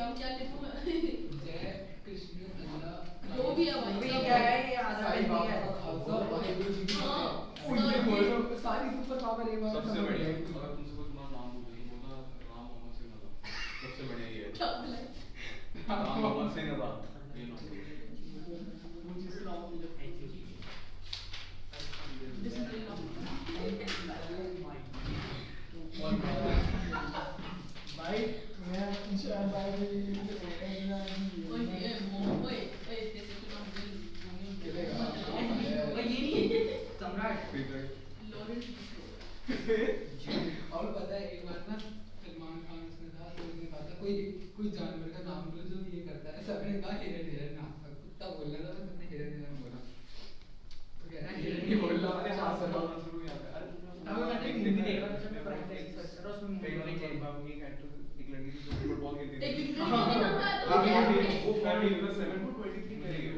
क्या क्या लिखूं मैं? जय कृष्ण अल्लाह जो भी है भाई क्या है ये आधा साईं भी बाबा है। का खालसा वाहेगुरु जी की हाँ, फतेह। ओ ये बोल रहा हूँ सारी सुपर पावर एक बार में सबसे समझ बढ़िया जाएगी। अगर तुमसे कोई तुम्हारा नाम पूछे तो बोलना राम मोहम्मद सिंह नवाब। सबसे बढ़िया ये है। क्या बोला? राम मोहम्मद सिंह नवाब ये नाम बोलो। मुझे सुनाओ मुझे। डिसिप्लिन ऑफ और भाई मैं इंशाअल्लाह ओए जैसे कि हम ये नहीं सम्राट लॉरेंस और पता है एक बार ना सलमान खान इसमें था तो उसने कहा था कोई जानवर का नाम बोलो जो ये करता है। सबने कहा हिरन हिरन ना कुत्ता बोलना था तो सबने हिरन हिरन बोला तो कह रहा हिरन ही बोल रहा है। हाँ सर शुरू यहाँ पे अरे अभी मैंने एक मूवी देखा था उसमें प्राइम एक्सप्रेस था उसमें मूवी एक वाली चेंज लड़की थी जो फुटबॉल खेलती थी। एक विकेट हाँ, भी हाँ, ना वो 14 + 7 = 23 करेगी।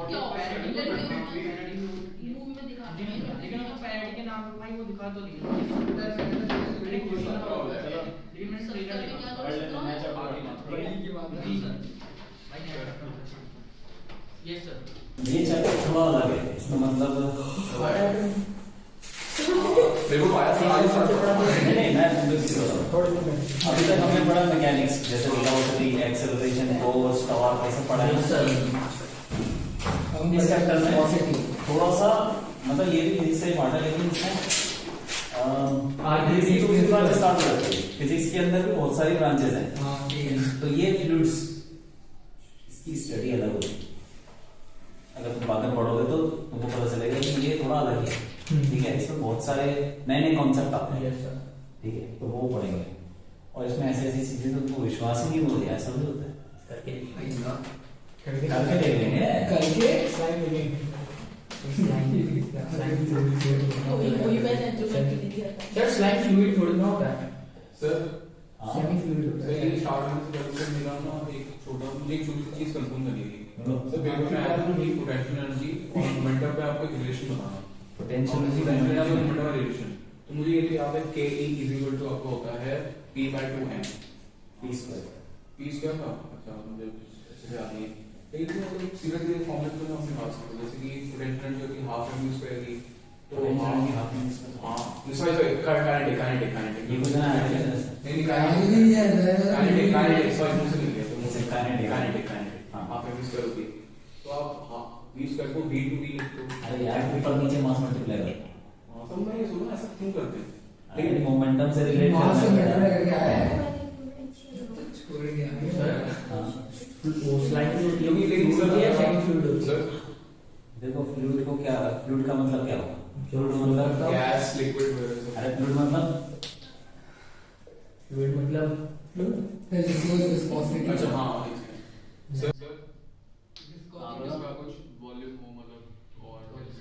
क्या होगा? 14 + 7 = 23 मूवी में दिखाते हैं लेकिन उसको पैरोडी के नाम पे भाई वो दिखा तो नहीं लेकिन मैंने सत्तर में क्या कर सकता हूँ? बड़ी की बात है। जी सर भाई यस सर ये चैप्टर थोड़ा अलग है इसमें मतलब मेरे को आया था आज नहीं मैं थोड़ी अभी तक हमने पढ़ा मैकेनिक्स जैसे वेलोसिटी एक्सेलरेशन फोर्स टॉर्क ये सब पढ़ा है इस चैप्टर में थोड़ा सा मतलब ये भी फिजिक्स से पार्ट है लेकिन इसमें स्टार्ट करते हैं। फिजिक्स के अंदर भी बहुत सारी ब्रांचेस हैं तो ये फ्लूइड्स इसकी स्टडी अलग होगी। अगर तुम बाद में पढ़ोगे तो तुमको पता चलेगा कि ये थोड़ा अलग है। ठीक है इसमें बहुत सारे नए नए कॉन्सेप्ट आते हैं। ठीक है तो वो पढ़ेंगे और इसमें ऐसी ऐसी चीजें तो तुमको विश्वास ही नहीं हो रहा है ऐसा भी होता है करके देख लेंगे करके वही मैंने जो मैं दी थी सर स्लाइम फ्लूइड थोड़ी ना होता है सर सेमी फ्लूइड होता सर है ये स्टार्ट होने से पहले मेरा ना एक छोटा मुझे एक छोटी सी चीज कंफर्म करनी थी। सर पेपर में आया था कि पोटेंशियल एनर्जी और मोमेंटम पे आपको एक रिलेशन बनाना। पोटेंशियल मोमेंटम का रिलेशन तो मुझे ये याद है के ई इक्वल टू आपको होता है p/2m p² था। अच्छा मुझे अच्छे से याद नहीं है लेकिन मतलब सीधा सीधे फॉर्मूले में हम निकाल सकते हैं जैसे कि पोटेंशियल एनर्जी होती है हाफ mv स्क्वायर की तो हाँ सॉरी काइनेटिक ये कुछ ना है नहीं काइनेटिक सॉरी मुझसे मिल गया तो मुझसे काइनेटिक हाफ mv स्क्वायर होती है तो आप v स्क्वायर को v to v लिखते हो। अरे यार ऊपर नीचे मास मल्टीप्लाई कर तो मैं ये सोचा ऐसा क्यों करते हैं लेकिन मोमेंटम से रिलेट मास से करना मल्टीप्लाई है। करके आया है छोड़ दिया हाँ वो स्लाइम फ्लूइड क्योंकि लेकिन होती है सेमी फ्लूइड होती है सर देखो फ्लूइड को क्या फ्लूइड का मतलब क्या होगा फ्लूइड मतलब गैस लिक्विड अरे फ्लूइड मतलब फ्लूइड मतलब विस्कोसिटी अच्छा हाँ सर विस्कोसिटी इसका कुछ वॉल्यूम हो मतलब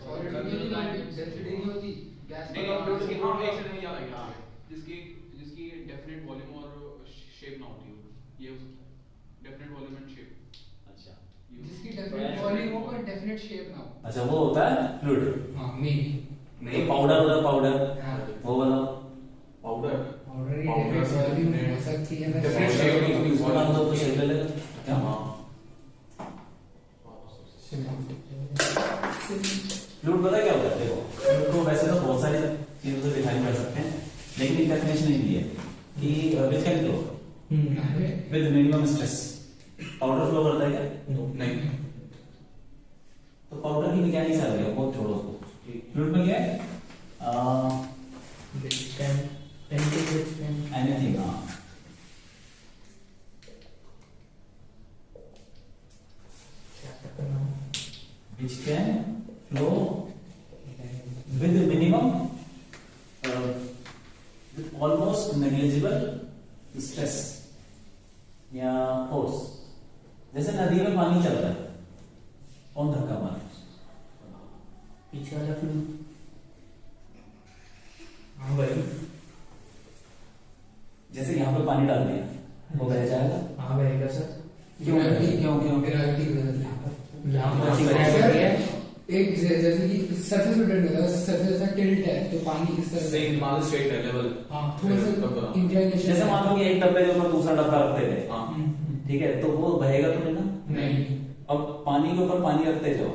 और डेंसिटी नहीं होती गैस नहीं फ्लूइड की हाँ एक सेकंड याद आ गया जिसकी जिसकी डेफिनेट वॉल्यूम और शेप ना होती हो ये हो सकता है डेफिनेट वॉल्यूम एंड शेप। अच्छा जिसकी डेफिनेट वॉल्यूम हो पर डेफिनेट शेप ना हो। अच्छा वो होता है फ्लूइड हाँ मेबी नहीं पाउडर होता पाउडर हाँ वो वाला पाउडर ऑलरेडी डेफिनेट वॉल्यूम हो सकती है ना Definite shape नहीं होती। उसको डाल दो तो शेप ले लेगा क्या हाँ फ्लूइड पता क्या होता है देखो फ्लूइड को वैसे तो बहुत सारी चीजों से डिफाइन कर सकते हैं लेकिन एक डेफिनेशन नहीं दी है कि which can flow with minimum stress powder flow करता है क्या नहीं तो पाउडर की मैकेनिक्स आ गई है बहुत छोड़ो उसको फ्लूइड में क्या है एनीथिंग हाँ which can flow with minimum with almost negligible stress या force जैसे नदी में पानी चल रहा है कौन धक्का मारे पीछे वाला फ्लूइड हाँ भाई जैसे यहाँ पे पानी डाल दिया वो बह जाएगा हाँ बहेगा सर क्यों क्यों ग्रेविटी की वजह से यहाँ पर सर, gravity है एक जैसे कि सरफेस पे टर्न होगा सरफेस ऐसा टिल्ट है तो पानी इस तरह सही माल स्ट्रेट है लेवल हाँ थोड़ा सा इंक्लिनेशन जैसे मान लो कि एक डब्बे के ऊपर दूसरा डब्बा रखते थे हाँ ठीक है, तो वो बहेगा तो नहीं ना। नहीं अब पानी के ऊपर पानी रखते जाओ,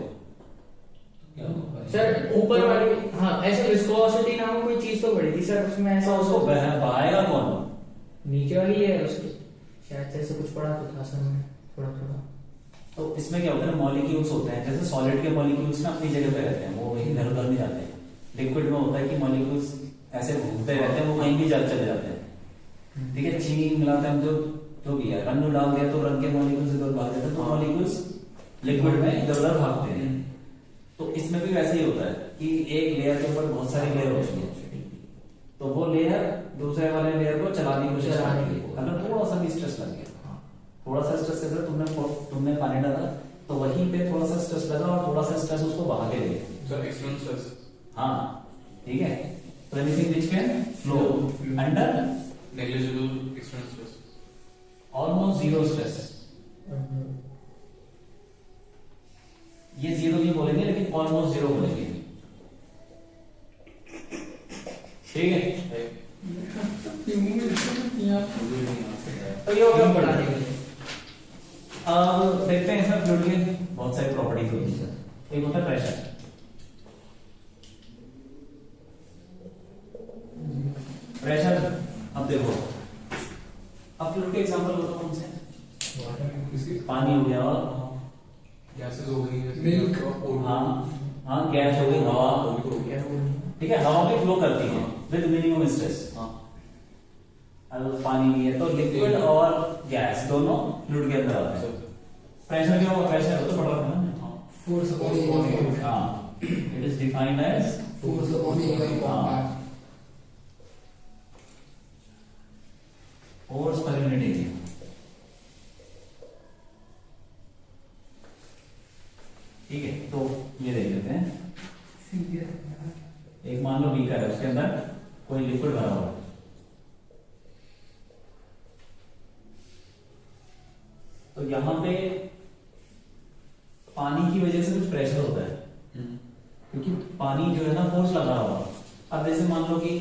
क्या होगा? सर ऊपर वाली, हाँ ऐसे विस्कोसिटी नाम कोई चीज तो बड़ी थी सर उसमें, ऐसा उसको बहाएगा कौन? नीचे वाली है उसकी, शायद ऐसे कुछ पढ़ा तो था सर मैंने थोड़ा थोड़ा। तो इसमें क्या होता है, मॉलिक्यूल्स होते हैं, जैसे सॉलिड के मॉलिक्यूल्स ना अपनी जगह पे रहते हैं, वो इधर उधर नहीं जाते। लिक्विड में होता है कि मॉलिक्यूल्स ऐसे घूमते रहते हैं, वो कहीं भी चले जाते हैं। ठीक है, चीनी मिलाते हैं जो भी है, रंग डाल दिया तो रंग के मॉलिक्यूल्स इधर भाग जाते हैं, तो मॉलिक्यूल्स लिक्विड में इधर उधर भागते हैं। तो इसमें भी वैसे ही होता है कि एक लेयर के ऊपर बहुत सारी लेयर होती है, तो वो लेयर दूसरे वाले लेयर को चलाने की कोशिश करती है। अगर थोड़ा सा भी स्ट्रेस लग गया, थोड़ा सा स्ट्रेस अगर तुमने पानी डाला तो वहीं पे थोड़ा सा स्ट्रेस लगा और थोड़ा सा स्ट्रेस उसको बहा के ले गया। सर एक्सटर्नल स्ट्रेस, हाँ ठीक है, तो anything which can flow under negligible external stress, almost zero stress. ये जीरो नहीं बोलेंगे लेकिन ऑलमोस्ट जीरो बोलेंगे, ठीक है। तो ये हो गया बढ़ाने के लिए। अब देखते हैं इसमें फ्लूइड की बहुत सारी प्रॉपर्टीज होती है। एक होता है प्रेशर, प्रेशर अब देखो, अब फ्लूइड के एग्जांपल बताओ कौन से? पानी हो गया, गैसेस हो गई, मिल्क, हाँ गैस हो गई, हवा हो गया, ठीक है, हवा भी फ्लो करती है विद मिनिमम स्ट्रेस। अगर पानी भी है तो लिक्विड और गैस दोनों फ्लूइड के अंदर आते हैं। प्रेशर क्या होगा? प्रेशर तो पढ़ा था ना, फोर्स अपॉन एरिया, हाँ, it is defined as force upon area, force per unit area. ठीक है, तो ये देख लेते हैं। एक मान लो बीकर है, उसके अंदर कोई लिक्विड भरा हुआ है, तो यहां पे पानी की वजह से कुछ प्रेशर होता है, क्योंकि पानी जो है ना फोर्स लगा हुआ। अब जैसे मान लो कि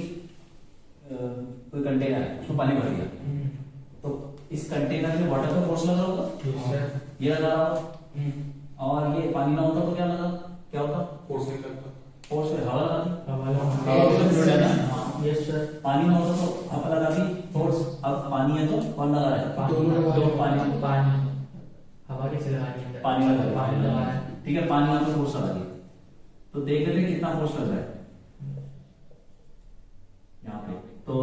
कोई कंटेनर है, उसमें पानी भर गया, तो इस कंटेनर में वाटर का फोर्स लगा होगा, ये लगा होगा, और ये पानी ना होता तो क्या लगा, क्या होता? फोर्स नहीं लगता, फोर्स पे हवा लगा दी, यस सर। पानी ना होता तो हवा लगा दी, फोर्स। अब पानी है तो कौन लगा रहा है? दोनों पानी पानी हवा कैसे लगा रही है? पानी लगा रहा है, पानी लगा रहा है। ठीक है, पानी यहाँ पे फोर्स लगा दिया, तो देख लेते हैं कितना फोर्स लग रहा है यहाँ पे। तो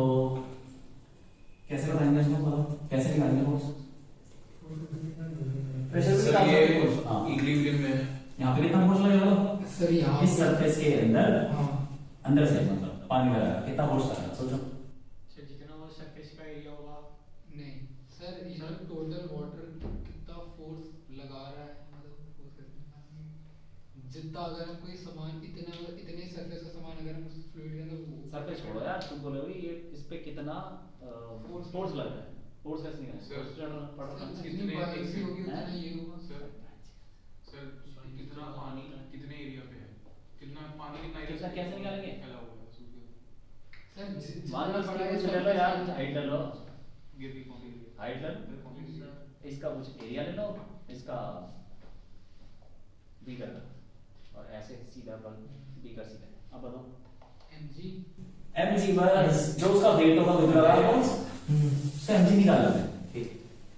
कैसे बताएंगे इसको, मतलब कैसे निकालेंगे फोर्स? प्रेशर से सर ये फोर्स, हाँ, इक्विलिब्रियम में यहाँ पे कितना फोर्स लगेगा? सर यहाँ इस सरफेस के अंदर, हाँ अंदर से मतलब पानी लगा रहा है, कितना फोर्स लगा, सोचो। सर जितना वो सरफेस का एरिया होगा। नहीं सर, यहाँ टोटल वाटर कितना फोर्स लगा रहा है, मतलब फोर्स जितना, अगर हम कोई सामान इतने सरफेस का सामान अगर हम उस फ्लूइड के अंदर सरफेस छोड़ो यार, तुम बोलोगे ये इस पे कितना फोर्स लग रहा है, फोर्स कैसे निकालेंगे? जितनी बारिश होगी उतना ये होगा। सर कितना पानी कितने एरिया पे है, कितना पानी कितना एरिया कितना कैसे निकालेंगे? फैला हुआ है सूर्य सर मान लो इसका कुछ ले लो यार, हाइट ले लो, गिर की क्वांटिटी हाइट ले लो, इसका कुछ एरिया ले लो, इसका बीकर लो, और ऐसे सीधा बल बीकर सीधा। अब बताओ mg बस, जो उसका वेट होगा विद रेफरेंस उसका mg निकाल लेते हैं।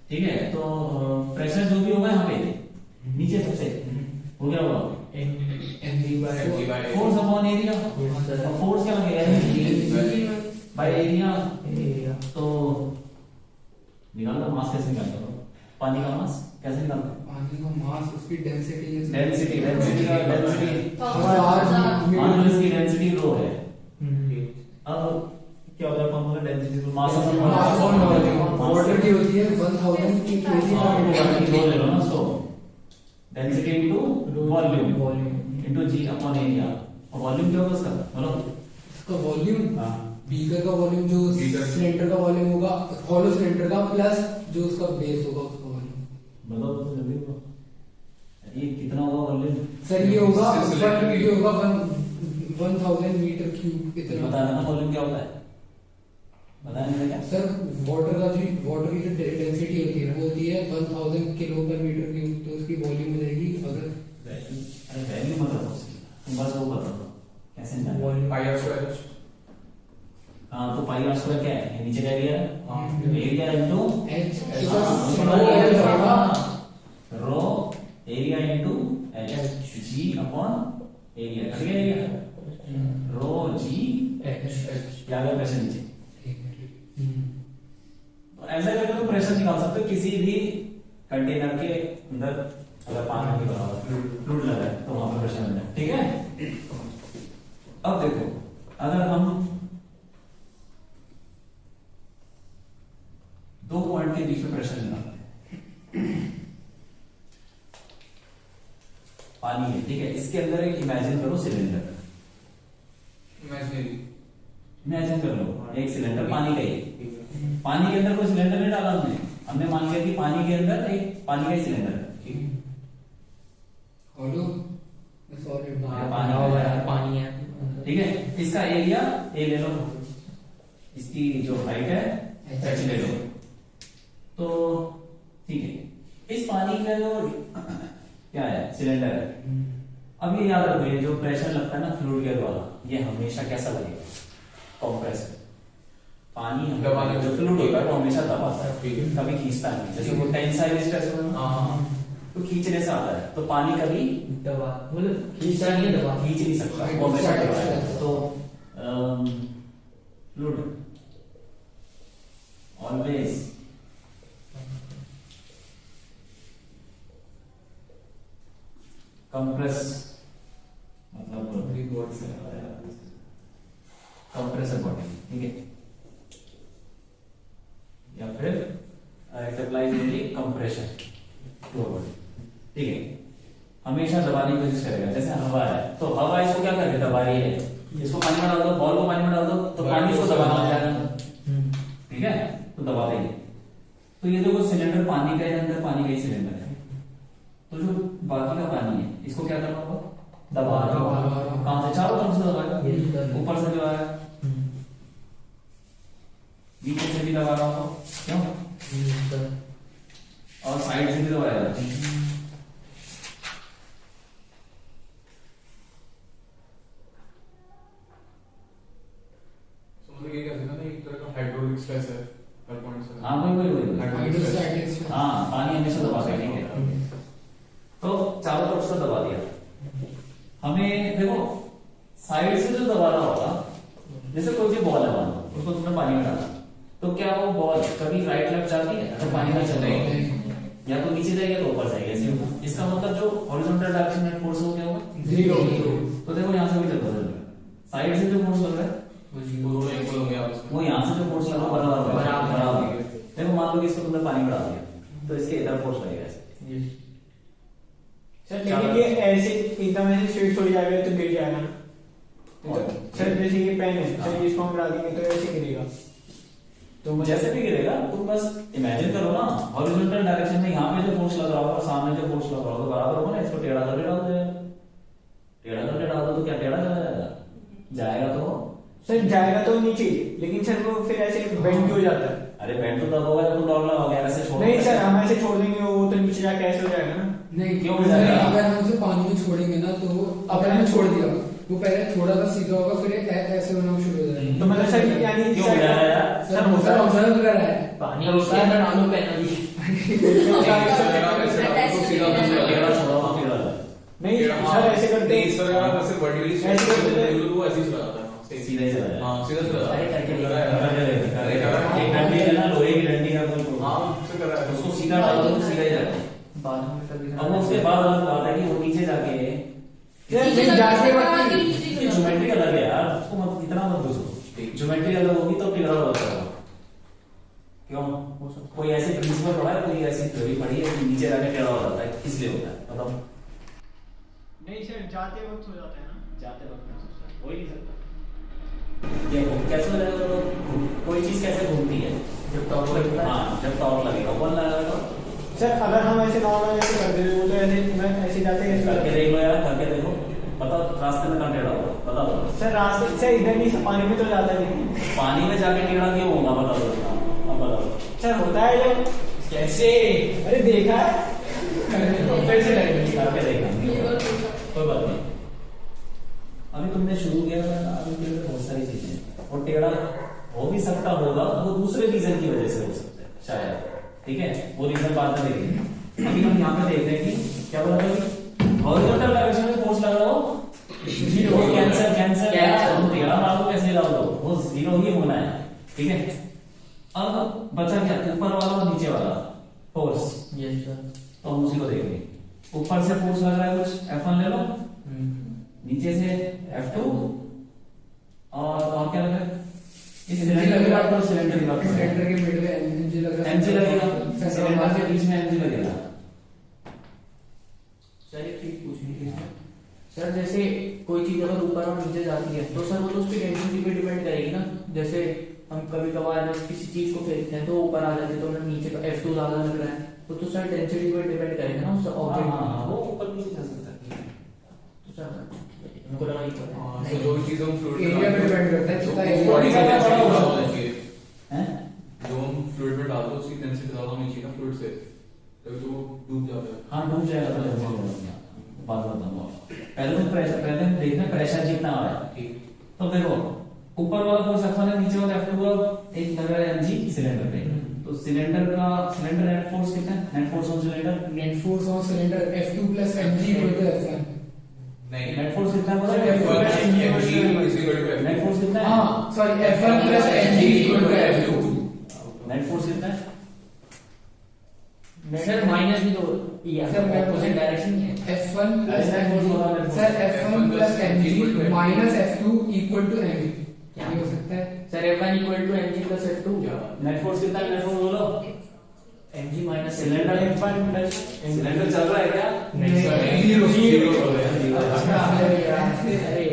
ठीक है, तो प्रेशर जो भी होगा यहाँ पे नीचे सबसे हो गया होगा फोर्स अपॉन एरिया, फोर्स क्या लगेगा? By area. तो निकालना मास कैसे निकालते हो? पानी का मास कैसे निकालते हैं? पानी का मास, उसकी डेंसिटी है। डेंसिटी हाँ, मान लो इसकी डेंसिटी रो है, अब क्या होता है formula density to mass water की होती है 1000 kg रो ले लो ना, so density into volume into g upon area, और वॉल्यूम क्या होगा उसका, बोलो इसका वॉल्यूम, हां, बीकर का वॉल्यूम जो सिलेंडर का वॉल्यूम होगा, हॉलो सिलेंडर का, प्लस जो उसका बेस होगा उसका वॉल्यूम। बताओ तो जल्दी बताओ, ये कितना होगा वॉल्यूम? सर ये होगा 1000 मीटर क्यूब इतना। बता देना वॉल्यूम क्या होता है, बता नहीं क्या? सर वाटर की जो डेंसिटी होती है वो होती है किलो पर मीटर क्यूब तो उसकी वॉल्यूम हो जाएगी अगर अरे वैल्यू मत रखो उसकी, तुम बस वो बता दो कैसे जाना। Volume pi r square. हाँ तो पाई आर स्क्वायर क्या है, ये नीचे का एरिया है, हाँ area into h rho area into h g upon area, ठीक है एरिया रो जी एच या अगर प्रेशर नीचे। तो ऐसा करके तुम प्रेशर निकाल सकते हो किसी भी कंटेनर के अंदर, अगर पानी के बराबर फ्लूइड लगा है तो वहां पर प्रेशर मिल जाए, ठीक है। अब देखो अगर हम दो पॉइंट के बीच में प्रेशर निकालते हैं, पानी है, ठीक है, इसके अंदर एक इमेजिन करो सिलेंडर, इमेजिनरी। इमेजिन कर लो एक सिलेंडर पानी का ही है। पानी के अंदर कोई सिलेंडर नहीं डाला हमने मान लिया कि पानी के अंदर एक पानी का ही सिलेंडर है, ठीक है। हेलो सॉरी पानी है, ठीक है, इसका एरिया ए ले लो, इसकी जो हाइट है एच ले लो, तो ठीक है। इस पानी का जो क्या है सिलेंडर है, अब ये याद रखो ये जो प्रेशर लगता है ना फ्लूइड के द्वारा, ये हमेशा कैसा लगेगा, कंप्रेस। पानी दबाने जो फ्लूइड होता है वो हमेशा दबाता है, ठीक है। कभी खींचता नहीं, जैसे वो टेंसाइल स्ट्रेस तो खींचने से आता है, तो पानी कभी दबा मतलब खींचा नहीं, दबा खींच नहीं सकता, वो हमेशा दबाता है। तो फ्लूइड ऑलवेज कंप्रेस, मतलब ग्रीक वर्ड से कंप्रेसर बॉडी, ठीक है, या फिर it applies only compression to body, ठीक है। हमेशा दबाने की कोशिश करेगा, जैसे हवा है तो हवा इसको क्या करे, दबा रही है, इसको पानी में डाल दो, बॉल को पानी में डाल दो तो पानी इसको दबाना लग जाएगा, ठीक है, तो दबा देंगे। तो ये देखो सिलेंडर पानी का है, अंदर पानी का ही सिलेंडर है, तो जो बाकी का पानी है इसको क्या करना होगा, दबाना होगा। कहां से, चारों तरफ से दबाएगा, ऊपर से दबाएगा, नीचे से भी दबा रहा हूं, क्यों, और साइड से भी दबाएगा। मतलब ये कहते हैं ना एक तरह का हाइड्रोलिक स्ट्रेस है हर पॉइंट से। हाँ वही हाइड्रोस्टैटिक्स हाँ, पानी हमेशा दबा देगा, ठीक है। तो चारों तरफ से दबा दिया, हमें देखो साइड से जो दबा रहा होगा, जैसे कोई भी बॉल है मान लो, उसको तुमने पानी में डाला, तो क्या वो बॉल कभी राइट लेफ्ट जाती है, अगर पानी में चल रही है, या तो नीचे जाएगी तो ऊपर जाएगी, ऐसे इसका मतलब जो हॉरिजॉन्टल डायरेक्शन में फोर्स हो क्या होगा, जीरो। तो देखो यहाँ से भी चलता चल रहा है, साइड से जो फोर्स लग रहा है वो दोनों इक्वल होंगे आपस में। वो यहाँ से जो फोर्स लगा बराबर बराबर। देखो मान लो कि इसको तुमने पानी में डाल दिया, तो इसके इधर फोर्स लगेगा ऐसे। सर लेकिन ये ऐसे एकदम ऐसे स्ट्रेट हो जाएगा तो गिर जाएगा ना सर, जैसे ये पेन है सर, इसको हम डाल देंगे तो ऐसे गिरेगा, तो जैसे भी गिरेगा तुम बस इमेजिन करो ना, हॉरिजॉन्टल डायरेक्शन में यहाँ पे जो फोर्स लग रहा होगा, सामने जो फोर्स लग रहा होगा बराबर होगा ना, इसको टेढ़ा करके डाल दो, टेढ़ा करके डाल दो तो क्या टेढ़ा चला जाएगा, जाएगा तो सर जाएगा तो नीचे, लेकिन सर वो फिर ऐसे बेंड भी हो जाता है। अरे बेंड तो तब होगा जब तुम डॉलर लगाओगे, ऐसे छोड़ नहीं सर, हम ऐसे छोड़ देंगे वो तो नीचे जाके ऐसे हो जाएगा ना। नहीं क्यों क्यों, जाएगा? अगर हम उसे पानी में छोड़ेंगे ना तो वो अगर हमने छोड़ दिया, वो पहले थोड़ा सा सीधा होगा, फिर ऐसे होना शुरू हो जाएगा। तो मतलब सर यानी क्यों गिरा है यार, सर होता ऑब्जर्व कर रहा है पानी उसके अंदर डालो पेनल्टी। टेढ़ा छोड़ो टेढ़ा नहीं सर ऐसे करते इस तरह का वैसे वर्टिकली ऐसे करते थे। वो ऐसे ही चला जाता है, सीधा ही चला जाएगा। हाँ सीधा चला जाता अरे है। करके कर रहा है। एक डंडी है ना, लोहे की डंडी है कोई, हाँ उससे कर रहा है, उसको सीधा डालो तो सीधा ही जाएगा। बाद में कभी अब उसके बाद अलग बात है कि वो नीचे जाके नहीं जाते वक्त ज्योमेट्री अलग है यार, उसको मत इतना मत बुझो, ज्योमेट्री अलग होगी तो टेढ़ा होता है। क्यों, कोई ऐसी प्रिंसिपल पढ़ा है, कोई ऐसी थ्योरी पढ़ी है कि नीचे जाके टेढ़ा हो जाता है, इसलिए होता है, मतलब नहीं सर जाते वक्त हो जाता है ना, जाते वक्त हो ही नहीं सकता। देखो कैसे लगेगा, तो कोई चीज कैसे घूमती है, जब टॉप लगता है, हाँ जब टॉप लगेगा, बॉल लगेगा। सर अगर हम ऐसे नॉर्मल ऐसे करते थे वो तो ऐसे मैं ऐसे जाते कैसे करके देख लो यार, करके देखो, बताओ रास्ते में कहाँ टेढ़ा होगा, बताओ। सर रास्ते से इधर नहीं, पानी में तो जाता नहीं। पानी में जाके टेढ़ा क्यों होगा, बताओ, अब बताओ। सर होता है जब कैसे अरे देखा है फिर से लगेगी। करके देखना ये बात तो- कोई बात नहीं। अभी तुमने शुरू किया था, अभी तेरे में बहुत सारी चीजें और टेढ़ा हो भी सकता होगा, वो दूसरे रीजन की वजह से हो सकता है शायद, ठीक है, वो रीजन बाद में देखेंगे। अभी हम यहाँ पे देखते हैं कि क्या बोला था, हॉरिजॉन्टल डायरेक्शन में फोर्स लग रहा हो, जीरो कैंसर कैंसर हम टेढ़ा मारो कैसे डाल दो, वो जीरो ही होना है, ठीक है। अब बचा क्या, ऊपर वाला और नीचे वाला फोर्स, यस सर। तो हम उसी को देखेंगे। ऊपर से फोर्स लग रहा है कुछ F1 ले लो, नीचे से F2 और क्या लग रहा है, इस सिलेंडर की बात करो, सिलेंडर की बात करो, सिलेंडर के मिड में एमजी लग रहा है, एमजी लगेगा, सिलेंडर के बीच में एमजी लगेगा। सर एक चीज पूछनी थी सर, जैसे कोई चीज अगर ऊपर और नीचे जाती है तो सर वो तो उसकी डेंसिटी पे डिपेंड करेगी ना। जैसे हम कभी कभार किसी चीज को फेंकते हैं तो ऊपर आ जाती है, तो हमें नीचे का F2 ज्यादा लग रहा है, तो सर डेंसिटी पे डिपेंड करेगा ना उस ऑब्जेक्ट। हाँ, वो ऊपर नीचे जा सकता है। तो सर हमको लगा ये पता हाँ, है। so जो भी चीज़ हम फ्लूइड एरिया पे डिपेंड करता है, कितना एरिया बॉडी का बड़ा होगा। होना चाहिए, हैं? जो हम फ्लूइड में डालते हैं उसकी डेंसिटी ज्यादा होनी चाहिए ना फ्लूइड से, तभी तो वो डूब जाता है। हाँ, डूब जाएगा तो जल्दी होगा। बात बताऊंगा, पहले तो प्रेशर, पहले हम देखना प्रेशर कितना आ रहा है, ठीक। तो देखो ऊपर वाला फोर्स F1 है, नीचे वाला F2 है, एक लग रहा है mg सिलेंडर पे, तो सिलेंडर का सिलेंडर नेट फोर्स कितना है, net force on cylinder, net force on cylinder F2 plus mg equal to F1। नहीं, नेट फोर्स कितना है, F1 F1 is equal to F2। Net force कितना है, हाँ sorry F1 plus mg equal to F2। Net force कितना है, sir minus भी तो सर ऑपोजिट डायरेक्शन में है। F1 प्लस नेट फोर्स होगा, net mg force. Sir F1 plus mg minus F2 equal to mg, क्या ये हो सकता है? Sir F1 equal to mg plus F2, net force कितना है, नेट फोर्स बोलो, mg minus cylinder F1 plus cylinder चल रहा है क्या, नहीं सर, जीरो अच्छा अरे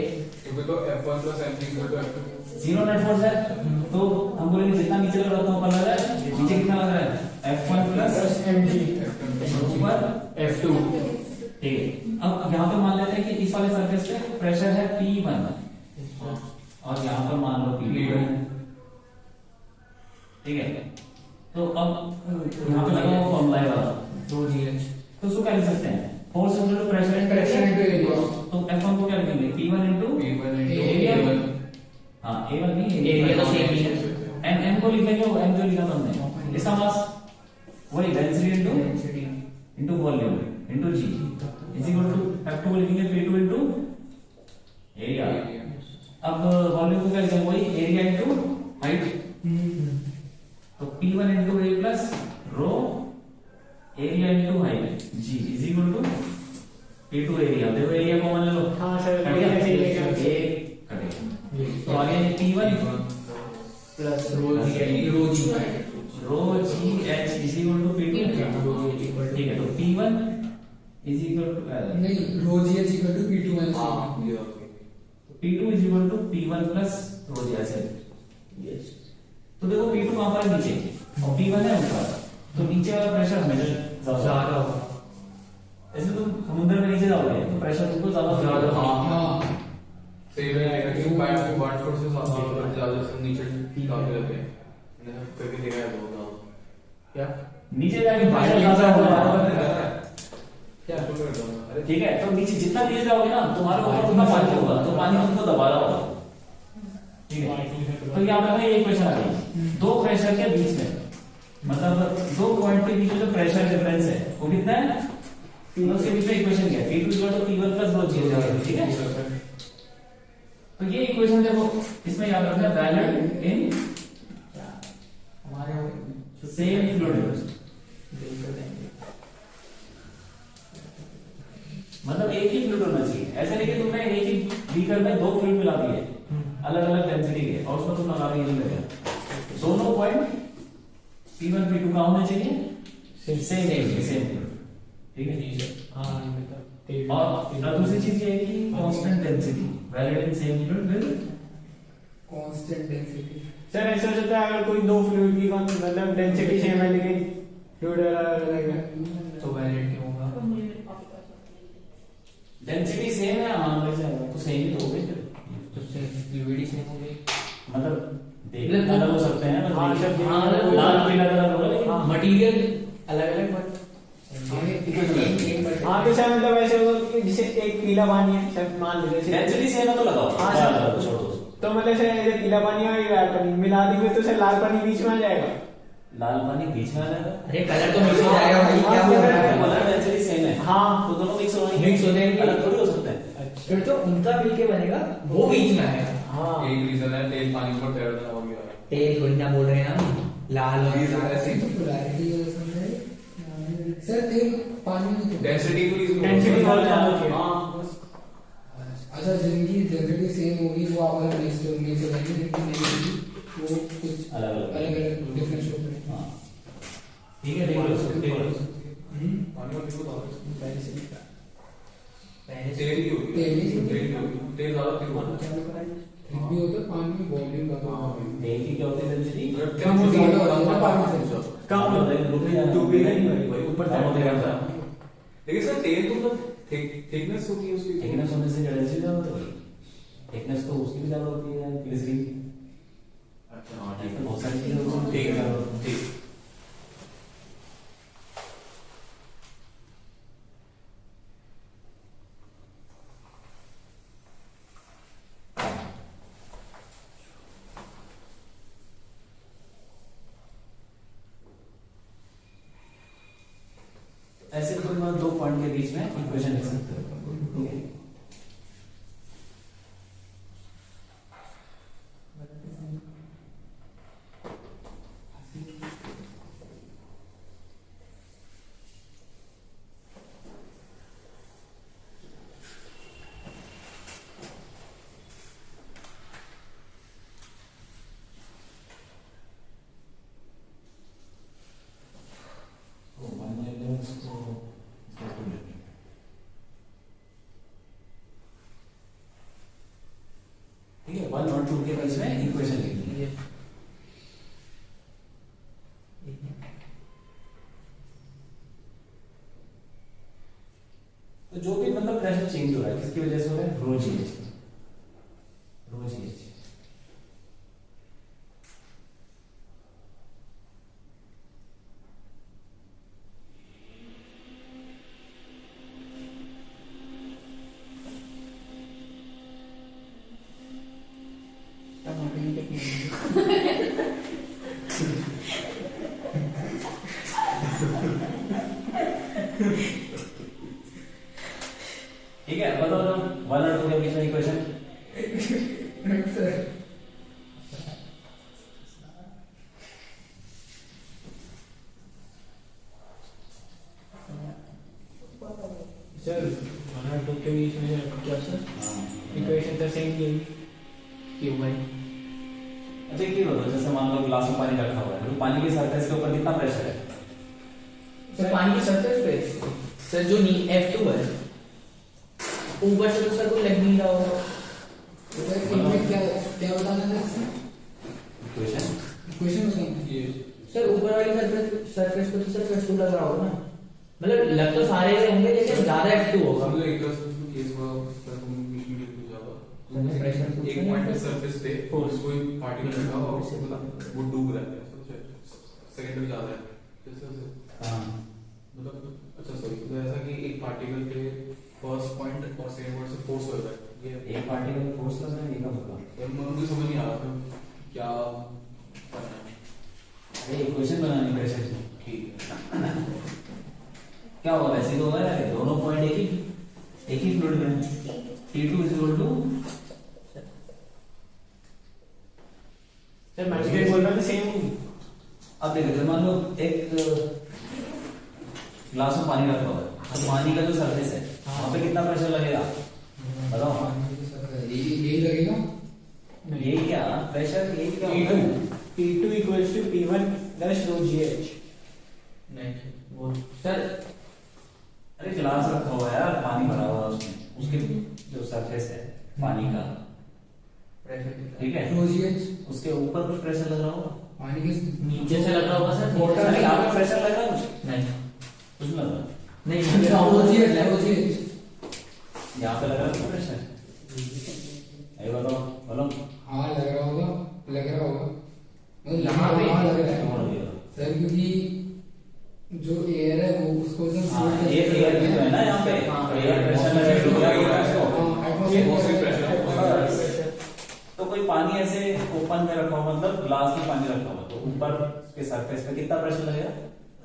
क्योंकि तो F1 plus mg equal to F2। Zero net force है, तो हम बोलेंगे जितना नीचे लग रहा था ऊपर लग रहा है, नीचे कितना लग रहा है F1 प्लस mg ऊपर F2। ठीक है। अब यहाँ पे मान लेते हैं कि इस वाले सरफेस पे प्रेशर है P1 और यहाँ पर मान लो P2 है, ठीक है। तो अब यहाँ पे लगा हुआ फॉर्मूला है वाला, दो GH, तो उसको क्या लिख सकते हैं, force into pressure into pressure into area. तो F1 को क्या लिखेंगे, P1 into P1 into area, A1। हाँ A1 नहीं, एरिया तो सेम ही है। M को लिखेंगे, वो M जो लिखा था हमने, इसका मास वही density into density into volume into g is equal to F2 को लिखेंगे P2 इनटू एरिया। अब वॉल्यूम को क्या लिखेंगे, वही एरिया इनटू हाइट, तो P1 into A plus rho area into height g is equal to P2 area. देखो area common ले लो, हाँ सर, कट गया, ऐसे ही लेके आओ। एक कटेगा, तो आगे P1 plus rho g rho g h is equal to P2, ठीक है। तो P1 इज इक्वल टू नहीं rho g h equal to P2 minus हाँ, ये होगा। P2 is equal to P1 plus rho g h. Yes. तो देखो P2 कहां पर है, नीचे, और P1 है ऊपर, तो नीचे वाला प्रेशर हमेशा ज्यादा होगा। ऐसे तुम समुद्र में नीचे जाओगे तो प्रेशर तुमको ज्यादा ज्यादा, हाँ सही रहेगा कि बाइट फोर्सेस आते ज्यादा से नीचे काफी रहते हैं, मैंने कभी देखा है बहुत ज्यादा। क्या नीचे जाएंगे प्रेशर ज्यादा होगा, क्या अरे ठीक है। तो नीचे जितना नीचे जाओगे ना तुम्हारे ऊपर उतना पानी होगा, तो पानी तुमको दबा रहा होगा, ठीक है। तो यहाँ पे हमें एक क्वेश्चन आ गई, दो प्रेशर के बीच में, मतलब दो पॉइंट के बीच में जो प्रेशर डिफरेंस है वो कितना है, उसके बीच में इक्वेशन क्या है, P2 equal to P1 plus rho g, ठीक है। तो ये इक्वेशन देखो, इसमें याद रखना वैलिड इन हमारे सेम फ्लूइड, मतलब एक ही फ्लूइड होना चाहिए। ऐसा नहीं कि तुमने एक ही बीकर में दो फ्लूइड मिला दिए अलग अलग डेंसिटी के और उसमें तुम लगा नहीं लगे, दोनों पॉइंट P1 P2 का होना चाहिए सेम, ठीक है। हाँ मतलब और दूसरी चीज ये है कि constant density valid in same fluid with constant density. Sir ऐसा हो सकता है अगर कोई दो फ्लूइड की मतलब डेंसिटी सेम है लेकिन फ्लूइड अलग है, तो वैलिड क्यों होगा, डेंसिटी सेम है, हाँ वैसे तो सेम ही तो हो गई फिर, तो फ्लूइड ही सेम हो गई, मतलब देख अलग हो सकते हैं, हाँ, सब लाल पीला कलर होगा लेकिन मटेरियल अलग अलग बट हाँ तो सर मतलब ऐसे हो कि जैसे एक पीला पानी है सर, मान लीजिए डेंसिटी सेम है तो लगाओ। हाँ, हाँ, छोड़ दो। तो मतलब सर ये पीला पानी और ये लाल पानी मिला देंगे तो सर लाल पानी बीच में आ जाएगा। लाल पानी बीच में आ जाएगा। अरे कलर तो मिक्स हो जाएगा भाई, क्या बोल रहा है? कलर डेंसिटी सेम है। हाँ तो दोनों मिक्स हो Mix हो जाएंगे। अलग थोड़ी हो सकते हैं। फिर तो उनका मिलके बनेगा, वो बीच में आएगा। हाँ एक रीजन है तेल पानी पर तैरना हो गया। तेल थोड़ी ना बोल रहे हैं हम, लाल और ऐसे ही तो पोलैरिटी है समझे सर, तेल पानी में डेंसिटी को रीजन Density और कम होती है। हाँ बस। अच्छा जिनकी डेंसिटी सेम होगी वो आप अलग मिक्स करेंगे, लेकिन नहीं होगी वो कुछ अलग अलग। अलग अलग डिफरेंस होते हैं। हाँ ठीक है, देख लो इसको, देख लो। पानी में देखो तो पहले से तेल ही होगी, तेल ही होगी। तेल ही होगी, तेल ज्यादा तेल होगा। ठीक भी होता है पानी में वॉल्यूम का तो तेल की क्या होती है डेंसिटी? कम हो ज्यादा होती है ना पानी से। कम हो जाएगा, रुक नहीं तो भी नहीं जाएगा। भाई, ऊपर कम हो जाएगा। लेकिन सर तेल तो मतलब थिकनेस होती है उसकी। थिकनेस होने से डेंसिटी ज्यादा होती है। थिकनेस तो उसकी भी ज्यादा होती है ग्लिसरीन की। अच्छा हाँ ठीक है, बहुत सारी चीजें होती हैं। ठीक है ठीक। ऐसे तुम दो पॉइंट के बीच में इक्वेशन लिख सकते हो। ठीक है, तो 1 इसको ठीक है, 1 और 2 के बीच में इक्वेशन लिखनी है। तो जो भी मतलब प्रेशर चेंज हो रहा है किसकी वजह से हो रहा है? रो जी एच। रो जी एच। ठीक है, बताओ 1 और 2 के बीच में इक्वेशन। सर हमारा टू के बीच में क्या सर इक्वेशन तो सेम ही क्यों भाई? अच्छा एक चीज बताओ, जैसे मान लो ग्लास में पानी रखा हुआ है, तो पानी की सरफेस के ऊपर कितना प्रेशर है? सर पानी की सरफेस पे सर जो F2 है, ऊपर से तो सर कोई लग नहीं रहा होगा। इनमें क्या क्या बताना था इसमें? इक्वेशन क्वेश्चन बताना ये सर ऊपर वाली सरफेस पे तो सर F2 लग रहा होगा ना, मतलब लग तो सारे से होंगे लेकिन ज्यादा F2 होगा। समझो एक केस हुआ सर तुम बीच में लिख जाओ। मैंने pressure पूछा एक नहीं पॉइंट पे था। सरफेस पे फोर्स कोई पार्टिकल रखा हुआ उसको मतलब वो डूब रहा है, समझे? सेकंड में जा रहा है जैसे हाँ मतलब अच्छा सॉरी, तो ऐसा कि एक पार्टिकल पे फर्स्ट पॉइंट और सेकंड पॉइंट से फोर्स हो रहा है, ये एक पार्टिकल में फोर्स लग रहा है, ये कब होगा? मुझे समझ नहीं आ रहा था क्या करना है। ये इक्वेशन बनानी प्रेशर की। ठीक है, क्या होगा? वैसे ही होगा यार, दोनों पॉइंट एक ही फ्लूइड में T2 is equal to sir magic बोल रहा था सेम। अब देखो मान लो एक ग्लास में पानी रखा हुआ है, तो पानी का जो सरफेस है वहां पे कितना प्रेशर लगेगा बताओ? यही लगेगा। ये क्या प्रेशर, ये क्या T2 होगा? P2 equals to P1 plus rho GH। नहीं वो सर अरे गिलास रखा हुआ है यार, पानी भरा हुआ है उसमें, उसके जो सरफेस है पानी का, ठीक है, रोजिएट उसके ऊपर कुछ प्रेशर लग रहा होगा, पानी के नीचे से लग रहा होगा सर। Water अरे यहाँ पे प्रेशर लग रहा है कुछ नहीं कुछ नहीं लग रहा, नहीं रोजिएट रोजिएट यहाँ पे लग रहा है प्रेशर, ये बताओ बोलो। हाँ लग रहा होगा मतलब यहाँ पे हाँ लग रहा है कौन हो गया? सर, क्योंकि जो एयर है वो उसको हाँ, एयर भी तो है ना यहाँ पे, एयर प्रेशर में रेट हो गया Atmospheric pressure। तो कोई पानी ऐसे ओपन में रखा हुआ, मतलब ग्लास में पानी रखा हुआ, तो ऊपर के सरफेस पे कितना प्रेशर लगेगा?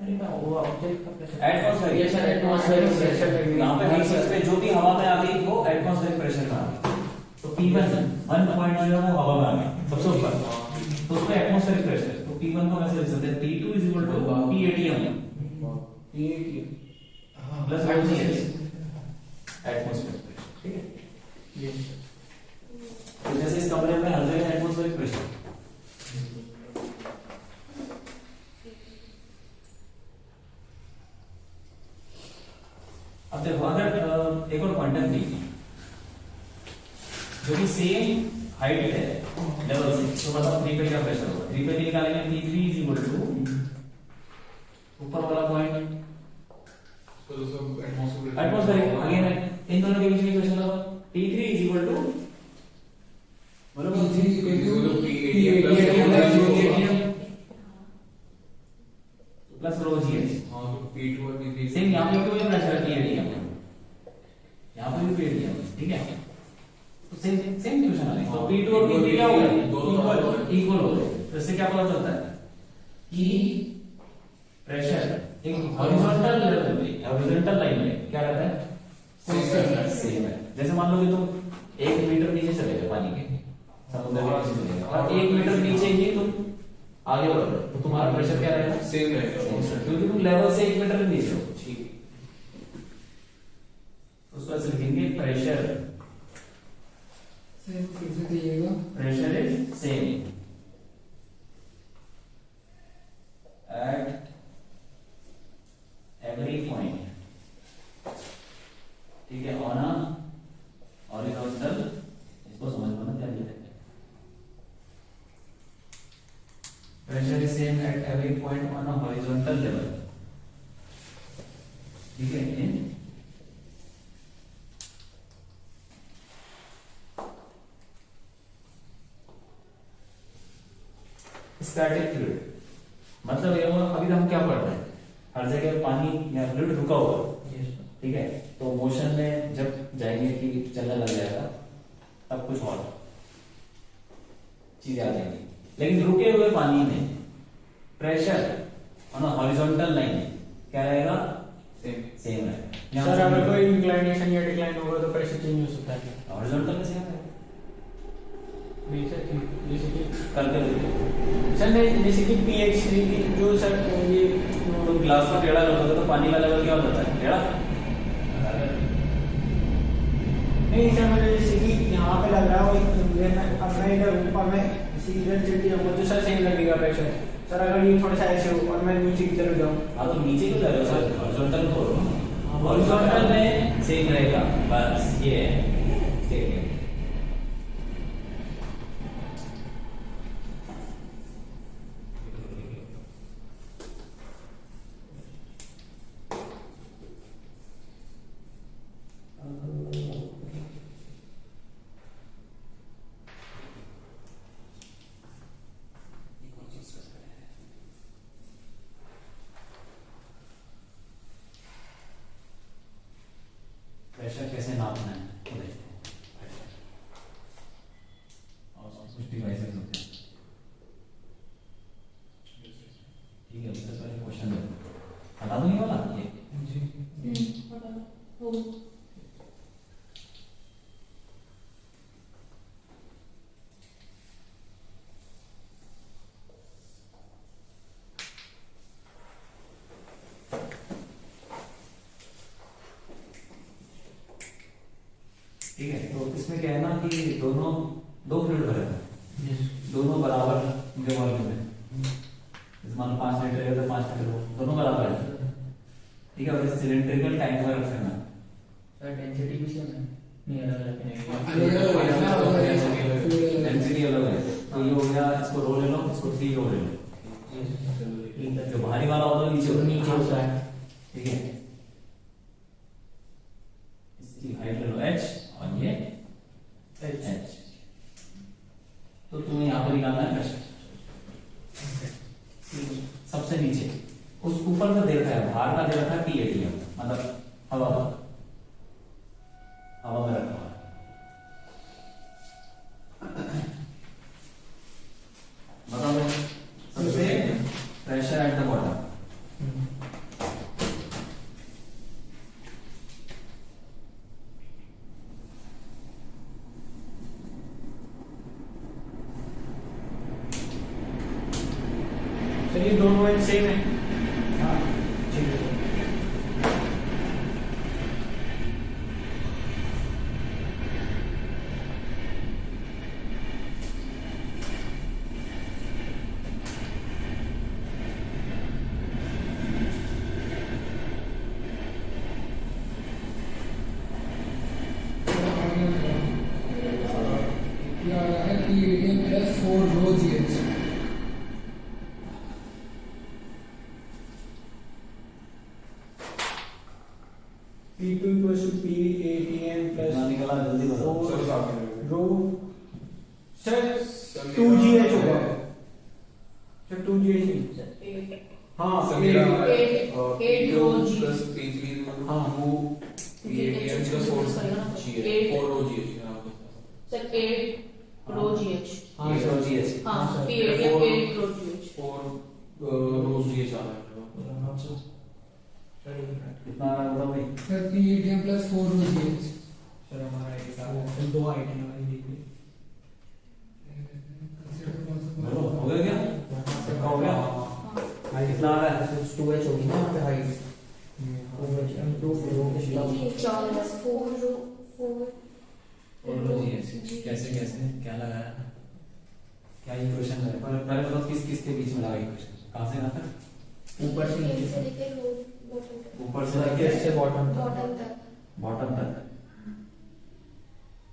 अरे मैं वो ऑब्जेक्ट का प्रेशर एटमॉस्फेरिक। ये सर एटमॉस्फेरिक प्रेशर लगेगा। यहाँ पे हर चीज पे जो भी हवा में आ गई वो एटमॉस्फेरिक प्रेशर में आ गई। तो P1 1.0 वो हवा में आ गई सबसे ऊपर, तो उसको एटमॉस्फेरिक प्रेशर। तो P1 को वैसे लिख सकते हैं P2 is equal to PATM plus OGS atmospheric pressure. ठीक है, यस तो जैसे इस कमरे में हर जगह एटमॉस्फेरिक प्रेशर। अब देखो, अगर एक और क्वांटम ली जो कि सेम हाइट है लेवल से, तो मतलब 3 पे क्या प्रेशर होगा? 3 पे निकालेंगे P3 इज इक्वल टू ऊपर वाला पॉइंट एटमॉस्फेरिक, अगेन इन दोनों के बीच में प्रेशर होगा P3 इज इक्वल टू मतलब प्लस रो GH। सेम यहाँ पे भी प्रेशर है PATM, यहाँ पे भी PATM, ठीक है। तो सेम इक्वेशन आ रही है। तो P2 और P3 क्या हो गए? इक्वल हो गए। तो इससे क्या पता चलता है कि प्रेशर एक हॉरिजॉन्टल लेवल पे, हॉरिजॉन्टल लाइन में क्या रहता है? सेम है। जैसे मान लो कि तुम 1 मीटर नीचे चले गए पानी के, समुद्र के नीचे चले गए और 1 मीटर नीचे ही तुम आगे बढ़ रहे हो, तो तुम्हारा प्रेशर क्या रहेगा? सेम रहेगा, क्योंकि तुम लेवल से 1 मीटर नीचे हो। ठीक है। उसको ऐसे लिखेंगे प्रेशर फिर से कहिएगा। Pressure is same at every point, ठीक है, ऑन अ हॉरिजॉन्टल। इसको समझ लो क्या लिखा है, pressure is same at every point on a horizontal level, ठीक है, इन स्टैटिक फ्लूइड। मतलब ये हुआ, अभी हम क्या पढ़ रहे हैं, हर जगह पानी या फ्लूइड रुका हुआ, ठीक है, तो मोशन में जब जाएंगे कि चलने लग जाएगा तब कुछ और चीजें आ जाएंगी। लेकिन रुके हुए पानी में प्रेशर ऑन हॉरिजॉन्टल लाइन क्या रहेगा? सेम है। सर अगर कोई इंक्लाइनेशन या डिक्लाइन होगा तो प्रेशर चेंज हो सकता है? हॉरिजॉन्टल में सेम है। नहीं सर, जैसे कि करके देखो, सर नहीं, जैसे कि pH 3 जो सर ये तो ग्लास को टेढ़ा कर दोगे तो पानी का लेवल क्या हो जाता है? टेढ़ा। नहीं सर, मुझे जैसे कि यहाँ पे लग रहा है, अब मैं इधर ऊपर में इधर चिट्ठी होगा तो सर सेम लगेगा प्रेशर। सर अगर ये थोड़ा सा ऐसे हो और मैं नीचे की तरफ जाऊँ, हाँ तो नीचे क्यों जा रहे हो सर? हॉरिजॉन्टल में हो, हॉरिजॉन्टल में सेम रहेगा, बस ये है, ठीक है। प्रेशर कैसे नापना है वो देखते हैं, और कुछ डिवाइसेस होते हैं, ठीक है। सबसे पहले क्वेश्चन हटा दूंगी वाला ये, ठीक है। तो इसमें क्या है ना कि दोनों दो फ्लूइड भरे हैं, दोनों बराबर जो वॉल्यूम है, इस मान 5 लीटर है तो 5 लीटर हो, दोनों बराबर है, ठीक है। और इस सिलेंड्रिकल टैंक में रखना, सर डेंसिटी भी सेम है? नहीं, अलग डेंसिटी अलग है। तो ये हो गया, इसको रो ले लो, इसको 3 रो ले लो, जो भारी वाला होता है नीचे होता है, ठीक है। इसकी हाइट ले लो h और ये h, तो तुम्हें यहाँ पर निकालना है प्रेशर सबसे नीचे, उस ऊपर का दे रखा है, बाहर का दे रखा है PATM, मतलब हवा हवा में रखा हुआ है। बताओ सबसे प्रेशर एट द बॉटम, चलिए दोनों एक सेम है। हाँ ठीक है। ये आ रहा है PATM plus 4 row GH। P2 equals to PATM कितना plus निकला जल्दी बताओ। 4 रो सर 2GH होगा सर 2GH नहीं। हाँ सर मेरा eight row G। Plus P3 हाँ। वो PATM प्लस 4 रो GH सर 8 रो GH। हाँ ये सर रोजी है। हाँ सर। PATM 8 रो GH। 4 रो GH आ रहा है। कितना आ रहा है बताओ भाई। सर PATM प्लस 4 रो GH। सर हमारा एक साथ दो आइटम हमारी देखिए। बोलो हो गया क्या? सबका हो गया? कितना आ रहा है? 2H होगी ना यहाँ पे हाइट। 2H हम 2 4 4 रो 4 और रोजी है। कैसे कैसे क्या लगाया? क्या इक्वेशन है? पहले बताओ किस किस के बीच में लगा इक्वेशन? कहाँ से कहाँ तक? ऊपर से नीचे से तक, लेके बॉटम ऊपर से लेके लेके से बॉटम तक। बॉटम तक। बॉटम तक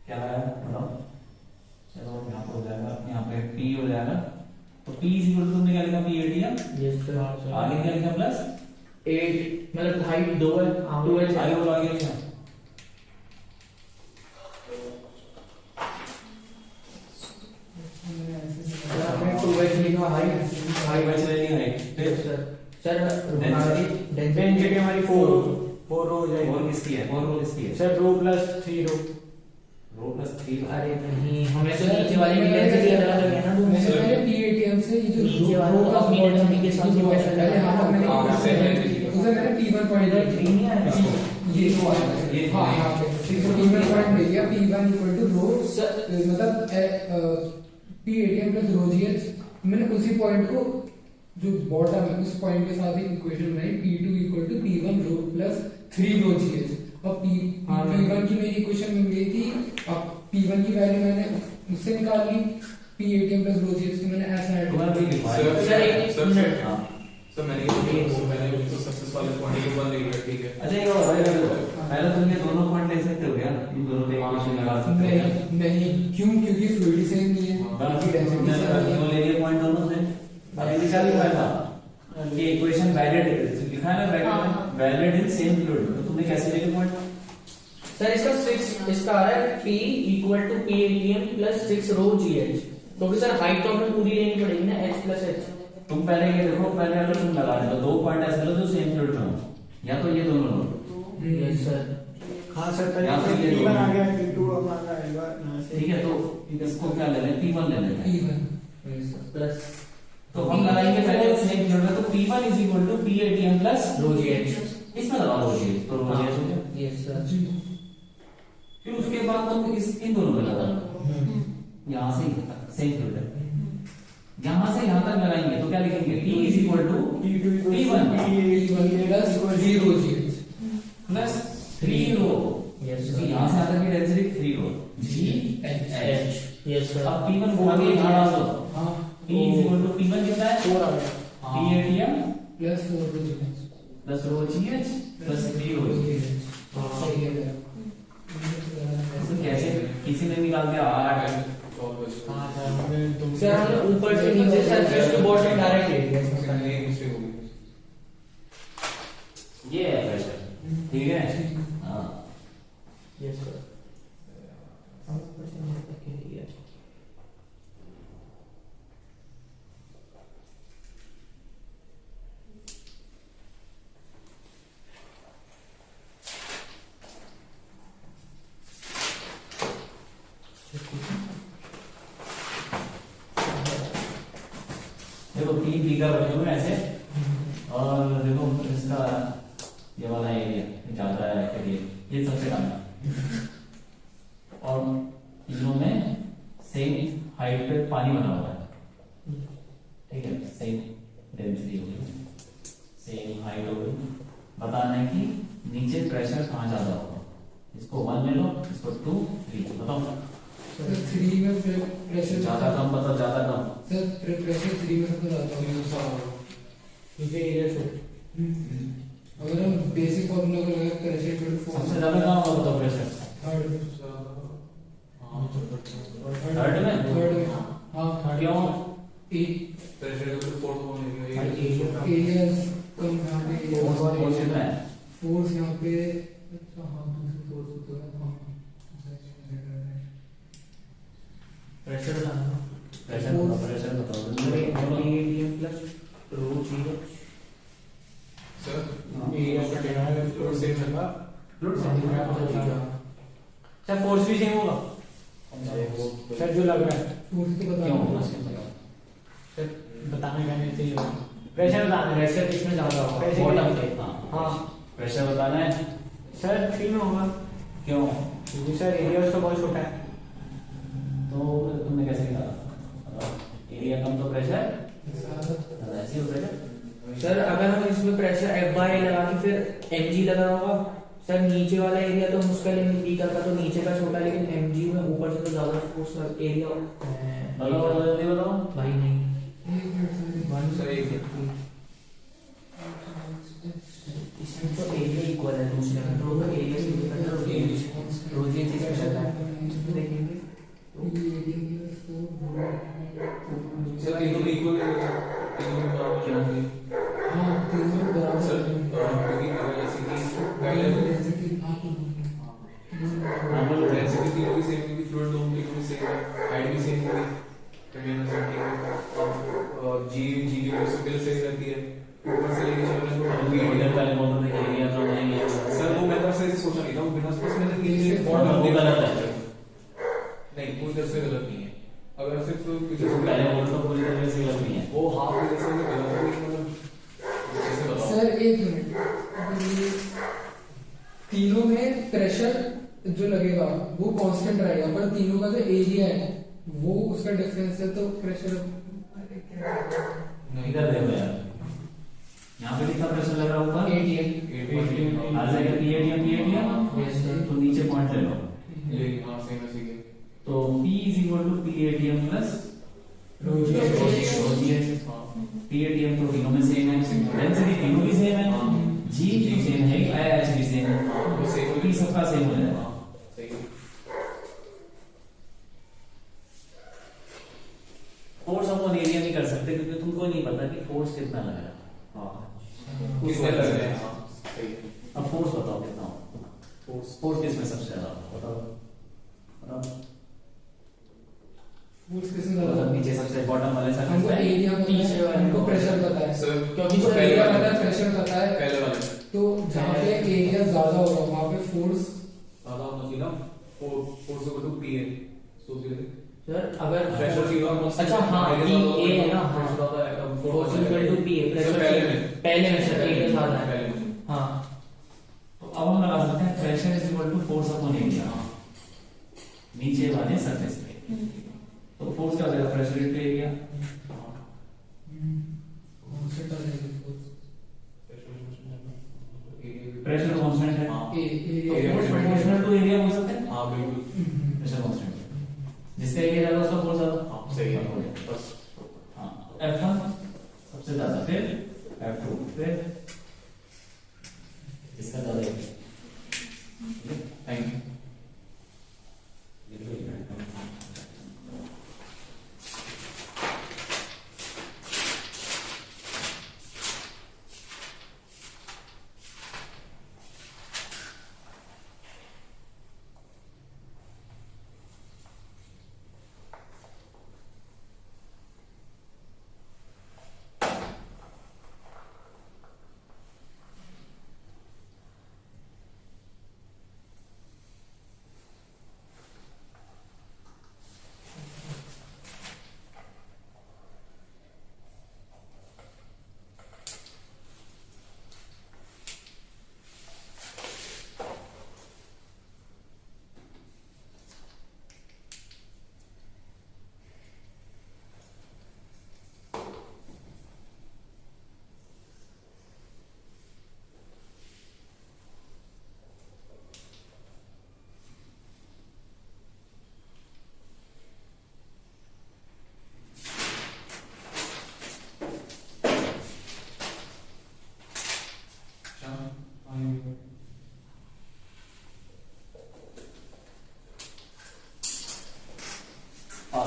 क्या लगाया बताओ। चलो यहाँ पे हो जाएगा, यहाँ पे P हो जाएगा। तो P इज इक्वल टू तुमने क्या लिखा? PATM yes sir. आगे क्या लिखा? प्लस 8 मतलब हाइट 2 है। 2H आगे बोलो आगे लिखा। सर आपने 2H लिखा हाइट। हाइट बच रही है हाइट। Yes sir. सर हमारी डेंसिटी हमारी 4 रो हो जाएगी। और किसकी है? और रो किसकी है? सर रो प्लस 3 रो। रो प्लस 3। अरे नहीं, हमें तो नीचे वाली की डेंसिटी अलग अलग है ना। मैंने पहले PATM से ये जो नीचे वाला रो का अपनी बॉटम density के साथ जो है, पहले यहाँ पर मैंने हाँ, उसे मैंने P1 पॉइंट इधर 3 नहीं आया। ये जो आया है, हाँ यहाँ पे तो P1 पॉइंट ले लिया। P1 इक्वल टू रो मतलब PATM प्लस रो GH। मैंने उसी पॉइंट को जो बॉटम है उस पॉइंट के साथ एक इक्वेशन बनाई P2 equal to P1 rho plus 3 rho GH। और P1 की मेरी इक्वेशन मिल गई थी। अब P1 की वैल्यू मैंने उससे निकाल ली PATM प्लस रो GH। तो मैंने ऐसा ऐड तुम्हारा भी लिखा सर है। सर, एक सर मिनट। हाँ। सर मैंने तो सक्सेस वाले पॉइंट के ऊपर ले लिया, ठीक है। अच्छा ये भाई पहले तुम ये दोनों पॉइंट ले सकते हो क्या? इन दोनों पे इक्वेशन लगा सकते हो क्या? नहीं क्यों? क्योंकि फ्लूइड सेम नहीं है, उनकी डेंसिटी सेम नहीं है। वो ले लिए पॉइंट दोनों से। अभी लिखा लिखा था ये इक्वेशन वैलिड लिखा है ना, हाँ। Valid in same fluid. तो तुमने कैसे लेके पॉइंट? सर इसका 6 इसका आ रहा है P equal to PATM plus 6 rho GH। तो फिर सर हाइट तो हमें पूरी लेनी पड़ेगी ना, H प्लस H। तुम पहले ये देखो, पहले अगर तुम लगा रहे हो 2 पॉइंट ऐसे लो जो सेम फ्लूइड में हो, या तो ये दोनों लो। Yes sir. हाँ सर पहले यहाँ पे ये P1 आ दो। गया, P2 अपना आएगा यहाँ से। ठीक है, तो इसको क्या ले लें? P1 ले लेते हैं। P1 प्लस तो हम लगाएंगे पहले सेम फ्लूइड में, तो P1 is equal to PATM plus rho GH। इसमें लगा रो GH, तो रो GH हो गया। Yes sir. फिर उसके बाद तुम इन दोनों में लगा, यहाँ से सेम फ्लूइड है, यहाँ से यहाँ तक लगाएंगे तो क्या लिखेंगे? P is equal to P2 P1 plus 3 rho GH plus 3 rho. Yes तो यहाँ से यहाँ तक की density 3 rho H। Yes sir. अब P1 को आगे यहाँ डाल दो। हाँ P is equal to P1 कितना है? 4 आ गया। PATM प्लस 4 रो GH plus rho GH plus 3 rho GH। सही है। तो कैसे किसी ने निकाल दिया 8। हाँ सर हमने तुम सर हमने ऊपर से नीचे सरफेस टू बॉटम डायरेक्ट ले लिया इसका। ये मिस्टेक हो गई। ये है प्रेशर, ठीक है। हाँ यस सर। हम ऊपर से नीचे तक के लिए गया। फिगर बनी हुई है ऐसे, और देखो इसका ये वाला एरिया ज्यादा है करिए, ये सबसे कम है, और तीनों में सेम हाइट पे पानी बना हुआ है, ठीक है, सेम डेंसिटी हो गई, सेम हाइट हो गई। बताना है कि नीचे प्रेशर कहाँ ज्यादा होगा, इसको 1 ले लो, इसको 2 3, बताओ। सर 3 में प्रेशर ज्यादा कम बताओ, ज्यादा कम। सर प्रेशर 3 में सबसे ज्यादा होगा, क्योंकि एरिया से अगर हम बेसिक फॉर्मूला को लगाए प्रेशर इक्वल टू सबसे ज्यादा कहाँ होगा बताओ प्रेशर? थर्ड में हाँ क्यों? प्रेशर को फोर्थ होने एरिया कम यहाँ पे फोर्स कितना है? फोर्स यहाँ पे अच्छा हाँ दूसरी फोर्स होता है हाँ प्रेशर बताना प्रेशर बताओ। एटीएम प्लस रो जीरो सर एरिया का क्या है, फ्लोर सेम है सर फोर्स भी सेम होगा सर, जो लग रहा है फोर्स तो बता क्यों दो। होगा? सर बताने का नहीं चाहिए, प्रेशर बताना है, प्रेशर किसमें ज्यादा होगा? प्रेशर बॉटम पे। पे। हाँ प्रेशर बताना है, सर 3 में होगा, क्यों? क्योंकि सर एरिया उसका बहुत छोटा है। तो तुमने कैसे निकाला? एरिया कम तो प्रेशर ज्यादा, ऐसे ही हो प्रेशर। सर अगर हम इसमें प्रेशर एफ बाई लगा के फिर एम जी लगा होगा, सर नीचे वाला एरिया तो मुश्किल है बी का, तो नीचे का छोटा, लेकिन एम जी में ऊपर से तो ज्यादा फोर्स एरिया बताओ जल्दी बताओ। भाई नहीं सर एक इसमें तो एरिया इक्वल है दूसरे में, तो एरिया से डिफरेंट रोजी चीज में चलता है, इसमें देखेंगे सर तीनों भी इक्वल है, तीनों में बराबर चलना चाहिए। हाँ तीनों बराबर सर हैं। क्योंकि अगर जैसे कि पहले डेंसिटी हाँ तो डेंसिटी तीनों की सेम होगी, फ्लूइड दोनों की भी सेम है, हाइट भी सेम होगी, कंटेनर सेम और जी जी की वैल्यू पहले सेम रहती है, ऊपर से लेके चलने को मॉडल पहले बोल रहे थे एरिया तो नहीं है सर वो मैं तो ऐसे सोचा नहीं था, वो बिना बस मैंने नीचे वो बॉटम गलत है। नहीं वो इधर से गलत नहीं है, अगर सिर्फ पीछे से पहले बोल तो पूरी तरह से गलत नहीं है। वो हाफ इधर से गलत है, मतलब जैसे बताओ सर एक मिनट, तीनों में प्रेशर जो लगेगा वो कांस्टेंट रहेगा, पर तीनों का जो एरिया है वो उसका डिफरेंस है, तो प्रेशर इधर देखो यार, यहाँ पे कितना प्रेशर लग रहा होगा? एटीएम आ जाएगा पीएटीएम, तो नीचे पॉइंट ले लो, ये हाँ सेम है, सीखे तो P is equal to PATM plus PATM तो तीनों में सेम है, डेंसिटी तीनों की सेम है, G भी सेम है, H भी सेम है, वो सेम तो P सबका सेम हो जाएगा। सही है। फोर्स हम एरिया नहीं कर सकते क्योंकि तुमको नहीं पता कि फोर्स कितना लग रहा है। कितने लग रहे हैं? हाँ सही है। अब फोर्स बताओ कितना होगा? फोर्स किसमें सबसे ज्यादा होगा? बताओ बताओ। फोर्स किसमें मतलब ज्यादा नीचे सबसे बॉटम वाले सर हमको एरिया पता है, हमको प्रेशर पता है, सर क्योंकि तो सर पहले एरिया वाले पता है, प्रेशर पता है, पहले वाले तो जहाँ पे एरिया ज्यादा होगा वहाँ पे फोर्स ज्यादा होना चाहिए ना, फोर्स इक्वल टू पी है, सो सर अगर प्रेशर जीरो अच्छा हाँ पी ए है ना, force equal to P A, sir पहले में सर एक के साथ है। पहले हाँ तो अब हम लगा सकते हैं pressure is equal to force upon area नीचे वाले सरफेस पे। तो फोर्स क्या हो जाएगा? Pressure into area. Pressure constant है तो फोर्स प्रोपोर्शनल टू एरिया बोल सकते हैं। हाँ बिल्कुल प्रेशर कांस्टेंट जिसका एरिया ज्यादा उसका फोर्स ज्यादा। हाँ सही है बस। हाँ F1 सबसे ज्यादा, फिर F2, फिर इसका ज्यादा है। Thank you. अच्छा हाँ,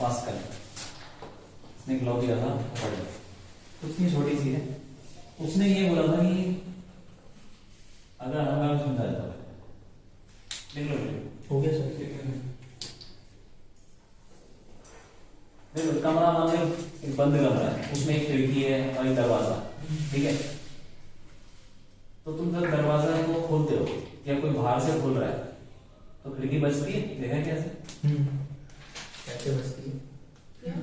पास्कल उसने एक लॉ दिया था पढ़ लो। कुछ नहीं, छोटी सी है। उसने ये बोला था कि अगर हमें समझा जाता है, लिख लो हो गया सर। देखो कमरा मान लो एक बंद कमरा है, उसमें एक खिड़की है और एक दरवाजा, ठीक है। तो तुम जब दरवाजा को खोलते हो या कोई बाहर से खोल रहा है तो खिड़की बजती है, देखा कैसे? कैसे बचती है?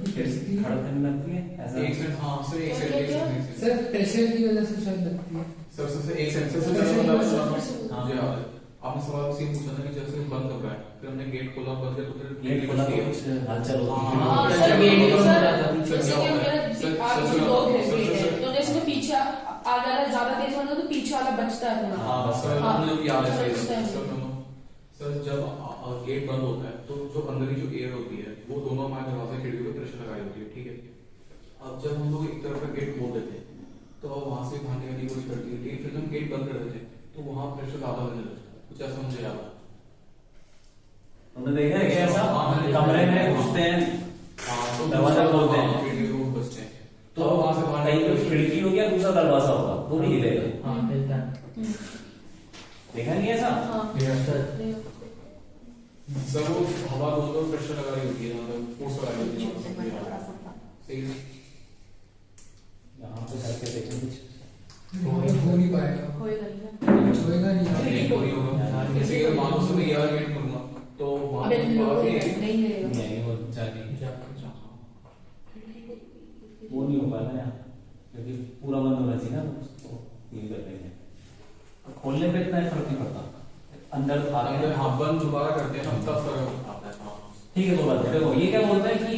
खिड़की खड़कने लगती है ऐसा। एक सेकंड, हाँ सर एक क्या- सेकंड, क्या- एक सेकंड। सर प्रेशर की वजह से शायद लगती है। सर एक सेकंड, सर प्रेशर की वजह से। हाँ। मुझे याद है आपने सवाल सेम पूछा था कि जैसे बंद कर रहा है, फिर हमने गेट खोला, बंद किया, तो फिर गेट खोला तो कुछ हलचल होती है। हाँ, हाँ, सर, गेट गेट को सर, खोला था पीछे। जैसे कि सर, मेरा सर, आप सर, लोग है सर, गेट सर, है, तो जैसे मैं पीछे आ जा रहा ज्यादा तेज होना तो पीछे वाला बचता है थोड़ा। हाँ, बस सर हाँ, मुझे याद है बचता है। सर जब गेट बंद होता है तो जो अंदर की जो एयर होती है वो दोनों हमारे दरवाजे खिड़की पे प्रेशर लगाई होती है, ठीक है। अब जब हम लोग एक तरफ का गेट खोल देते हैं तो वहां से भागने की कोशिश करती है, लेकिन फिर जब हम गेट बंद कर देते हैं तो वहां प्रेशर ज्यादा होने लगता है, कुछ ऐसा मुझे याद है। तुमने देखा है क्या ऐसा? हाँ, कमरे में घुसते हैं, हाँ, तो दरवाजा खोलते हैं। खिड़की को बचते हैं, तो वहां से बाहर कहीं कोई खिड़की हो गया, दूसरा दरवाजा होगा, वो भी हिलेगा। हाँ मिलता है। देखा नहीं ऐसा? हाँ। Yes sir. सर वो हवा दोनों पर प्रेशर लगा रही होती है, मतलब फोर्स लगा रही होती है। सही है। यहाँ पे करके देखो कुछ। हो नहीं पाएगा, होएगा नहीं। होएगा नहीं। नहीं तो नहीं होगा। जैसे कि मान लो सुबह यार गेट करूंगा तो वहां अबे पर नहीं काफी मिलेगा। नहीं वो जाने वो नहीं हो पाएगा यहाँ, क्योंकि पूरा बंद होना चाहिए ना उसको फील करने में। खोलने पे इतना फर्क नहीं पड़ता, अंदर आगे अगर हाँ बंद दोबारा करते हैं ना तब फर्क आता है। हाँ ठीक है। वो बात है। देखो ये क्या बोलता है कि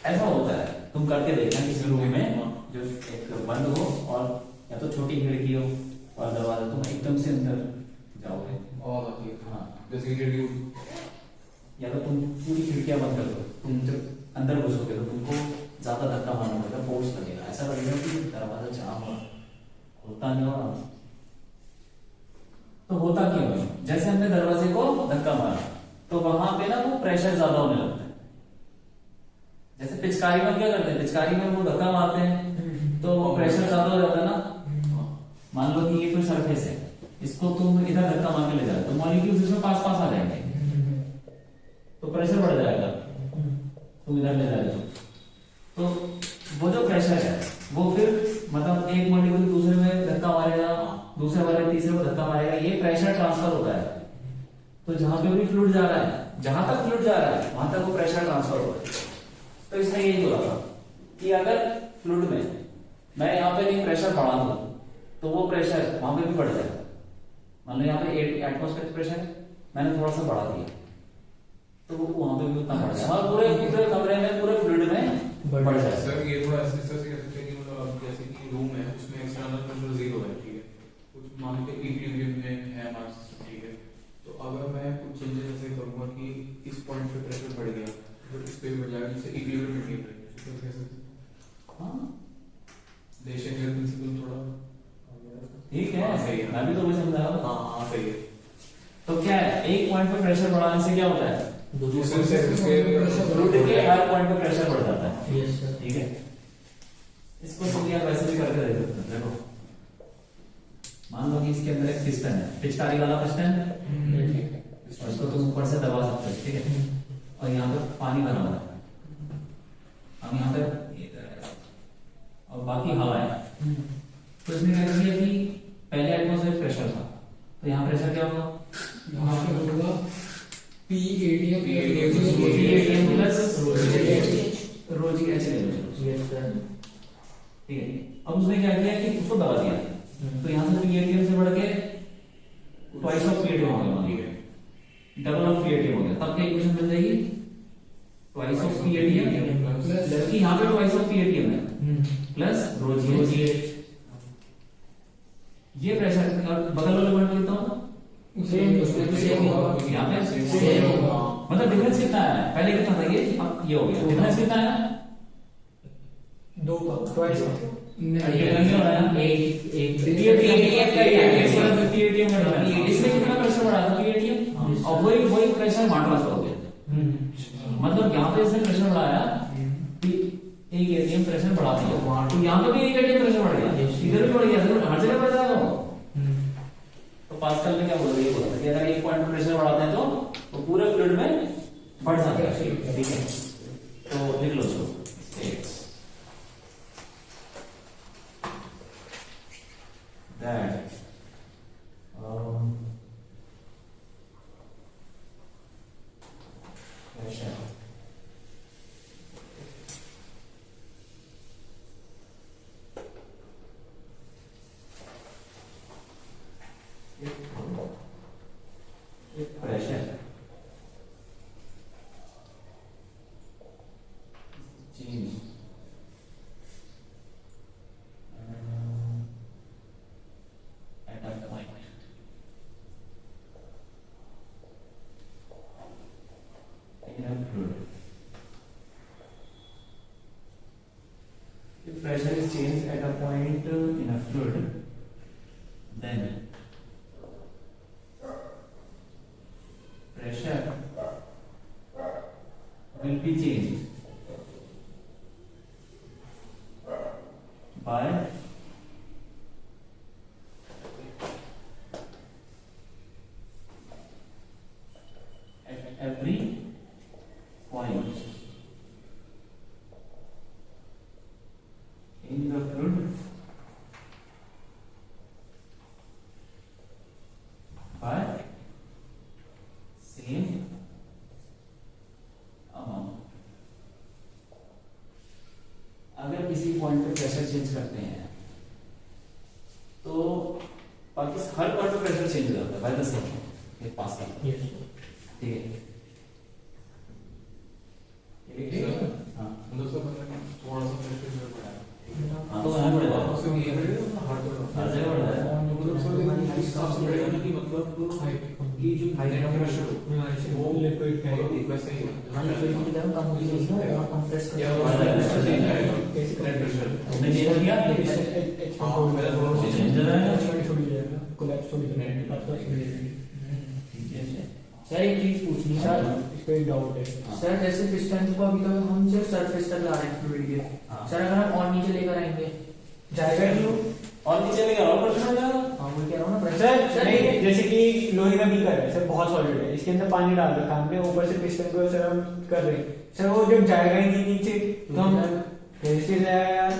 ऐसा होता है, तुम करके देखना किसी रूम में जो एक बंद हो और या तो छोटी खिड़की हो और दरवाजा, तुम एकदम से अंदर जाओगे आवाज आती है। हाँ, जैसे कि खिड़की या तो तुम पूरी खिड़कियां बंद कर दो, तुम जब अंदर घुसोगे तो तुमको ज्यादा धक्का मारना पड़ेगा, फोर्स लगेगा, ऐसा लगेगा कि दरवाजा जाम हो, होता नहीं हो। तो होता क्यों है? जैसे हमने दरवाजे को धक्का मारा तो वहां पे ना वो प्रेशर ज्यादा होने लगता है। जैसे पिचकारी में क्या करते हैं, पिचकारी में वो धक्का मारते हैं तो वो प्रेशर ज्यादा हो जाता है ना। मान लो कि ये कोई सरफेस है, इसको तुम इधर धक्का मार के ले जाओ तो मॉलिक्यूल्स इसमें पास पास आ जाएंगे तो प्रेशर बढ़ जाएगा, तुम इधर ले जाओ तो वो जो प्रेशर है वो फिर मतलब एक मॉलिक्यूल दूसरे में धक्का मारेगा, दूसरे वाले तीसरे में धक्का मारेगा, ये प्रेशर ट्रांसफर होता है। तो जहां पे भी फ्लूइड जा रहा है, जहां तक फ्लूइड जा रहा है वहां तक वो प्रेशर ट्रांसफर होता है। तो इसने यही बोला था कि अगर फ्लूइड में मैं यहाँ पे नहीं प्रेशर बढ़ा दूं तो वो प्रेशर वहां पे भी बढ़ जाएगा। मान लो यहाँ पे एटमॉस्फेरिक प्रेशर है, मैंने थोड़ा सा बढ़ा दिया तो वो वहां पे भी उतना बढ़ जाएगा और पूरे पूरे कमरे में पूरे फ्लूइड में बढ़ जाएगा। सर ये थोड़ा ऐसे से कह सकते हैं कि मतलब अब जैसे कि रूम है उसमें एक्सटर्नल प्रेशर 0 है, ठीक है। कुछ मान लो इक्विलिब्रियम में है हमारा सिस्टम, ठीक है। तो अगर मैं कुछ चेंजेस ऐसे करूंगा कि इस पॉइंट पे प्रेशर बढ़ गया तो इस पे भी बढ़ जाएगा, जिससे इक्विलिब्रियम मेंटेन रहेगा। तो कैसे हाँ लेशेंगर प्रिंसिपल थोड़ा ठीक है, हाँ, सही है। मैं भी तो वही समझा रहा हूँ। हाँ सही है। तो क्या है, एक पॉइंट पे प्रेशर बढ़ाने से क्या होता है, दूसरे से फ्लूइड के हर पॉइंट पे प्रेशर बढ़ जाता है। Yes sir. ठीक है, इसको तुम यार वैसे भी करके देख सकते हो। देखो मान लो कि इसके अंदर एक पिस्टन है, पिचकारी वाला पिस्टन है, और इसको तुम ऊपर से दबा सकते हो, ठीक है। और यहाँ पे पानी भरा हुआ है, हम यहाँ पे और बाकी हवा है। तो इसने क्या किया कि पहले एटमॉस्फेरिक प्रेशर था तो यहाँ प्रेशर क्या होगा, यहाँ पे होगा PATM प्लस रोजी एच ले लो। Yes sir. ठीक है, अब उसने क्या किया कि उसको दबा दिया तो यहाँ से PATM से बढ़ के ट्वाइस ऑफ PATM हो गया, ठीक है। डबल ऑफ PATM हो गया। तब क्या इक्वेशन बन जाएगी, ट्वाइस ऑफ PATM जबकि यहाँ पे ट्वाइस ऑफ PATM है प्लस रोजी एच। ये प्रेशर बगल वाले पॉइंट लिखता हूँ यहाँ पे सेम होगा। मतलब डिफरेंस कितना है, पहले कितना था ये, अब ये हो गया, डिफरेंस कितना है, 2 का ट्वाइस इसमें कितना प्रेशर बढ़ा था पीएटीएम, और वही प्रेशर वहां ट्रांसफर हो गया। मतलब यहाँ पे इसने प्रेशर बढ़ाया, एक एटीएम प्रेशर बढ़ा दिया, तो यहाँ पे भी एक एटीएम प्रेशर बढ़ गया, इधर भी बढ़ गया, तो हर जगह बढ़ जाएगा वो। तो पास्कल में क्या बोल रही है, बोला कि अगर एक पॉइंट प्रेशर बढ़ाते हैं तो पूरे फ्लूइड में बढ़ जाता है। ठीक है, तो लिख लो इसको, that pressure change at a point in a fluid. If pressure is changed at a point in a fluid, then pressure will be changed by at every point in the fluid by same amount. अगर किसी point पे pressure change करते हैं तो बाकी हर point पे pressure change हो जाता है बाय द सेम पास का। ठीक है, हाँ मतलब सब थोड़ा सा प्रेशर बढ़ाया, हाँ तो यहाँ बढ़ेगा, हर जगह बढ़ेगा। मतलब कि जो हाइट का प्रेशर वो लिक्विड है वैसे ही कंप्रेस कर हमने ये किया सर एक चीज पूछनी है इस पे डाउट है सर, जैसे पिस्टन को अभी तक हम सिर्फ सरफेस तक ला रहे हैं फ्लूइड के, सर अगर हम और नीचे लेकर आएंगे जाएगा क्यों? और नीचे लेकर और प्रेशर आ जाएगा। हाँ वो कह रहा हूँ ना सर नहीं, जैसे कि लोहे का बीकर है सर, बहुत सॉलिड है, इसके अंदर पानी डाल रखा हमने, ऊपर से पिस्टन को सर हम कर रहे हैं सर, वो जब जाएगा ही नहीं नीचे तो हम कैसे जाएगा यार?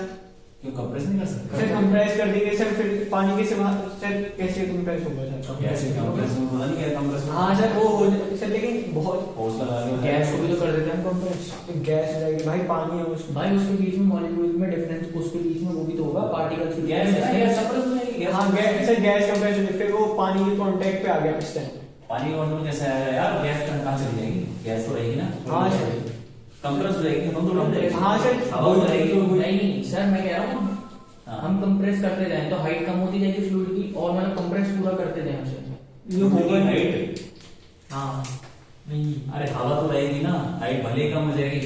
क्यों कंप्रेस नहीं कर सकते? सर कंप्रेस कर देंगे सर, फिर पानी के सिवा सर कैसे कंप्रेस होगा सर? कैसे कंप्रेस में पता नहीं क्या कंप्रेस में। हाँ सर वो हो सर, लेकिन बहुत फोर्स लगा के गैस को भी तो कर देते हैं हम कंप्रेस। गैस हो जाएगी भाई, पानी है उसमें भाई उसके बीच में मॉलिक्यूल में डिफरेंस, उसके बीच में वो भी तो होगा पार्टिकल्स। गैस सेपरेट हो जाएगी। हाँ गैस सर, गैस कंप्रेस, फिर वो पानी के कांटेक्ट पे आ गया पिस्टन। पानी का कांटेक्ट कैसे आएगा यार? गैस कहाँ चली जाएगी? गैस तो रहेगी ना। हाँ सर कंप्रेस हो जाएगी, हम तो डूब जाएगी। हाँ सर हवा हो जाएगी। नहीं सर मैं कह रहा हूँ हम कंप्रेस करते जाएं तो हाइट कम होती जाएगी फ्लूइड की, और मतलब कंप्रेस पूरा करते जाएं उसे। ये होगा हाइट। हाँ नहीं, अरे हवा तो रहेगी ना, हाइट भले ही कम हो जाएगी।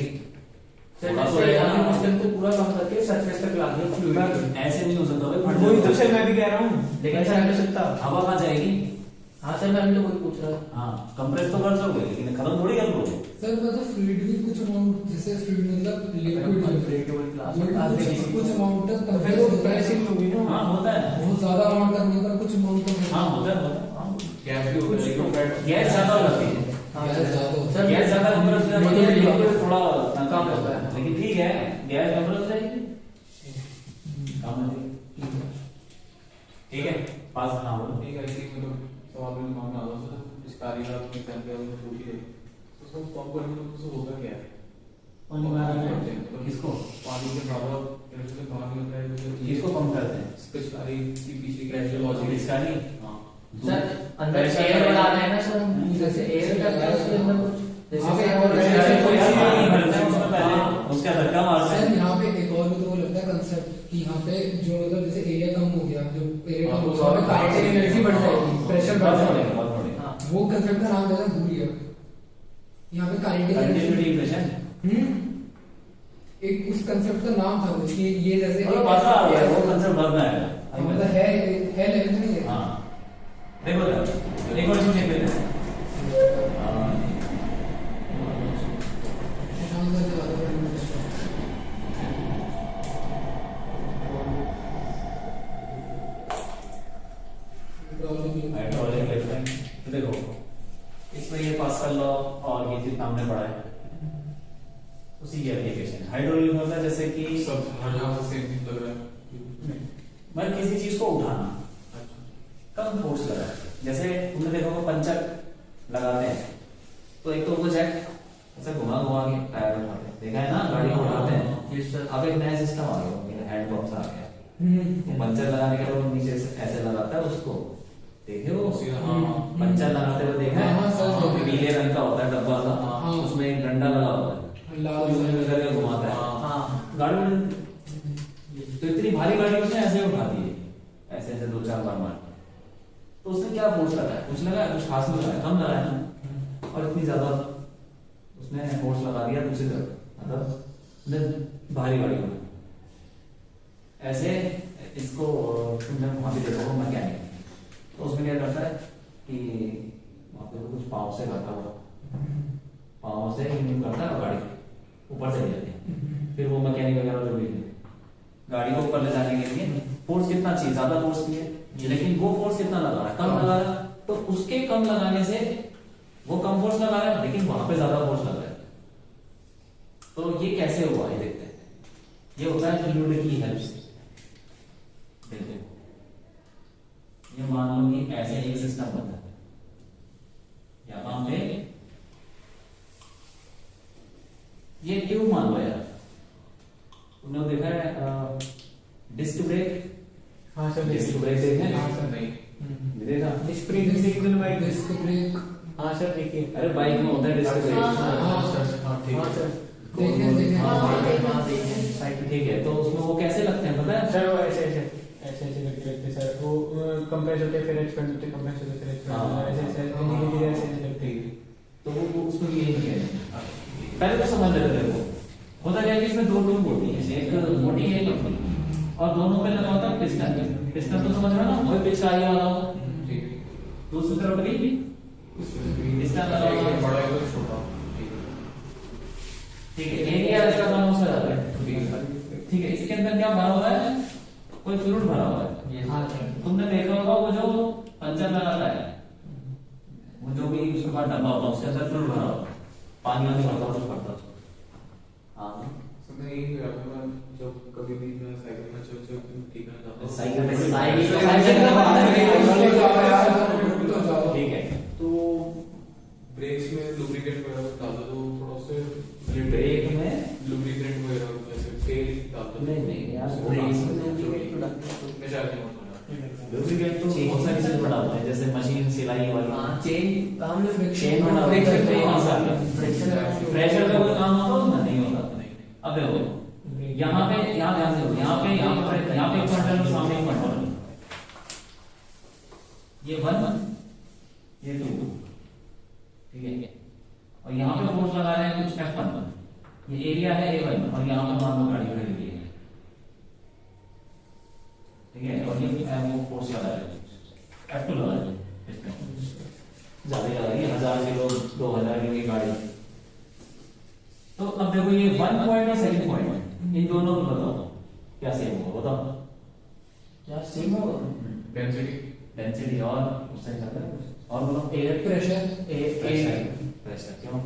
सर जैसे हमने पिस्टन को पूरा कम करके सरफेस तक ला दिया फ्लूइड, ऐसे नहीं हो सकता भाई, फट वही तो जाएगा। सर मैं भी कह रहा हूँ, लेकिन ऐसा नहीं हो सकता। हवा कहाँ जाएगी? हाँ सर मैं अभी तो वही पूछ रहा था। हाँ कंप्रेस तो कर दोगे लेकिन खत्म थोड़ी कर लोगे। सर मतलब फ्लूइड भी कुछ अमाउंट, जैसे फ्लूइड मतलब लिक्विड अनब्रेकेबल क्लास कुछ अमाउंट तक तो फिर वो कंप्रेसिंग होगी ना। हाँ होता है, बहुत ज्यादा अमाउंट करने पर कुछ अमाउंट तक हाँ होता है। गैस भी होता है लेकिन गैस ज्यादा हो जाती है। सर गैस ज्यादा कंप्रेस हो जाती है, लिक्विड थोड़ा कम होता है। लेकिन ठीक है, गैस कंप्रेस हो जाएगी, कम हो जाएगी। ठीक है पास। हाँ बोलो। एक ऐसी मतलब सवाल में दिमाग में आ रहा था, पिचकारी का अपने कैंप में पूछी है उसको पंप करने में उसको होता क्या है? पानी मारना है। मतलब किसको? पानी के बाहर प्रेशर से बाहर निकल रहा है जैसे किसको पंप करते हैं? पिचकारी की पीछे कैसे लॉजिक पिचकारी? हाँ सर अंदर से एयर बढ़ा रहे हैं ना सर, जैसे एयर करते हैं उसके अंदर कुछ उसका धक्का मारते सर हैं। यहाँ पे एक और मुझे वो लगता है कंसेप्ट कि यहाँ पे जो मतलब जैसे एरिया कम हो गया, जो एरिया कम हो गया, वहाँ पे काइनेटिक एनर्जी बढ़ जाएगी, प्रेशर बढ़ जाएगा। हाँ वो कंसेप्ट का नाम है भूल गया। यहाँ पे काइनेटिक एनर्जी कंटिन्यूटी इक्वेशन। एक उस कंसेप्ट का नाम था कुछ, ये जैसे मतलब पासा आ गया वो कंसेप्ट बाद में आएगा। मतलब है लेवल में नहीं है। हाँ देखो एक और चीज देख लेते हैं। हाइड्रोलिक लिफ्ट, देखो इसमें ये पास्कल लॉ और ये जितना हमने पढ़ा है उसी की एप्लीकेशन है। हाइड्रोलिक होता है जैसे कि सब हर जगह से सेम चीज लग रहा है। मैं किसी चीज को उठाना, कम फोर्स लगा, जैसे तुमने देखा होगा पंचर लगाते हैं तो एक तो वो जैक ऐसे घुमा घुमा के टायर उठाते हैं, देखा है ना, गाड़ी को उठाते हैं। अब एक नया सिस्टम आ गया, हैंड बॉक्स आ गया, पंचर लगाने के लिए नीचे से ऐसे लगाता है उसको, देखे हो पंचर लगाते हुए देखा है, पीले रंग का होता है डब्बा सा, उसमें एक डंडा लगा होता है, करके घुमाता है गाड़ी में। तो इतनी भारी गाड़ी उसने ऐसे उठाती है, ऐसे ऐसे 2-4 बार मार, तो उसने क्या फोर्स लगाया, कुछ लगाया, कुछ खास नहीं लगाया, कम लगाया ना, और इतनी ज्यादा उसने फोर्स लगा दिया दूसरी तरफ, मतलब भारी गाड़ी में। ऐसे इसको तुमने वहां पे देखो मैकेनिक, तो उसमें क्या करता है कि वहां पे कुछ पाँव से करता हुआ, पाँव से यूं करता है, गाड़ी ऊपर चली जाती है। फिर वो मैकेनिक वगैरह जो भी है गाड़ी को ऊपर ले जाने के लिए फोर्स कितना चाहिए, ज्यादा फोर्स चाहिए, लेकिन वो फोर्स कितना लगा रहा है, कम लगा रहा है, तो उसके कम लगाने से वो कम फोर्स लगा रहा है लेकिन वहां पे ज्यादा फोर्स लग रहा है। तो ये कैसे हुआ ये देखते हैं। ये होता है फ्लूइड की हेल्प से। देखो ये मान लो कि ऐसे एक सिस्टम बनता है, यहां पे ये ट्यूब मान लो यार, तुमने वो देखा है डिस्क ब्रेक? हाँ सर, डिस्क ब्रेक देखे हैं? हाँ सर, नहीं देखा? Spring signal bike, disc brake. हाँ सर देखिए, अरे बाइक में होता है डिस्क ब्रेक। हाँ सर, हाँ ठीक हाँ है। सर देखें ठीक है, तो उसमें वो कैसे लगते हैं पता है? सर वो ऐसे ऐसे ऐसे ऐसे करके लगते हैं सर, वो कंप्रेस होते हैं फिर एक्सपेंड होते हैं, कंप्रेस होते हैं फिर एक्सपेंड होते हैं, ऐसे ऐसे धीरे धीरे ऐसे ऐसे करते हैं। तो वो उसमें ये नहीं है, पहले तो समझ लेते थे। वो होता क्या है कि इसमें दो ट्यूब होती है, एक मोटी है एक पतली, और दोनों पे लगा होता है पिस्टन। पिस्टन तो समझ रहे हो ना, वही पिच का आगे वाला होता है, ठीक है। दूसरी तरफ भी पिस्टन लगा हुआ है। बड़ा है तो छोटा, ठीक है, एरिया इसका कम हो जाता है। ठीक है, इसके अंदर क्या भरा हुआ है, कोई फ्लूइड भरा हुआ है। हाँ सर, तुमने देखा होगा वो जो पंचर लगाता है, वो जो भी उसके बाद डब्बा होता है उसके अंदर फ्लूइड भरा होता है, पानी वानी भरता कुछ भरता। हाँ सब मैं यही कह रहा था, मैं जब कभी भी मैं साइकिल में चल ठीक है जाता हूं। साइकिल ठीक है, तो ब्रेक्स में लुब्रिकेंट वगैरह डालता तो थोड़ा उससे ब्रेक में लुब्रिकेंट वगैरह जैसे तेल डालता। नहीं यार, ब्रेक्स में lubricant तो डालते हैं। मैं शायद नहीं होता। लुब्रिकेंट तो बहुत सारी चीजें बना होता है, जैसे मशीन सिलाई वाली। हाँ, चेन हमने चेन बना होता है, प्रेशर का कोई काम होता है ना, नहीं होता। अब देखो यहाँ पे, यहाँ ध्यान से, यहाँ पे एक कंट्रोलर, सामने एक कंट्रोलर, ये 1 ये 2, ठीक है, और यहाँ पे फोर्स लगा रहे हैं कुछ F1, ये एरिया है A1, और यहाँ पे मान लो गाड़ी खड़ी हुई है, ठीक है, और ये वो फोर्स लगा रहे हैं F2 लगा रहे हैं, ज्यादा लगा रही है, 1000 किलो 2000 किलो की गाड़ी। तो अब देखो ये 1 पॉइंट और सेकंड पॉइंट, इन दोनों को बताओ क्या सेम होगा, बताओ क्या सेम होगा? डेंसिटी और उससे ज्यादा, और बोलो एयर प्रेशर। प्रेशर क्यों?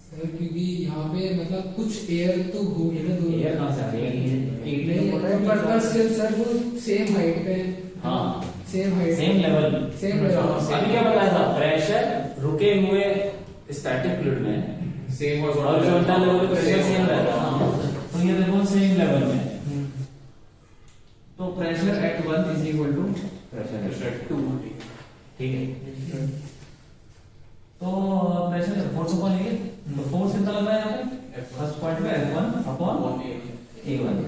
सर क्योंकि यहाँ पे मतलब कुछ एयर तो होगी ना, दोनों एयर कहाँ से आ रही पर स्टिल सर वो सेम हाइट पे। हाँ, same height, same level. Level. अभी क्या बताया था, प्रेशर रुके हुए स्टैटिक फ्लूइड में सेम हॉरिजॉन्टल लेवल पे प्रेशर सेम रहता है, तो ये देखो सेम लेवल में। तो pressure at 1 is equal to pressure at 2, ठीक है। तो प्रेशर फोर्स अपॉन एरिया, तो फोर्स कितना लग रहा है यहाँ पे, फर्स्ट पॉइंट पे F1 अपॉन A1,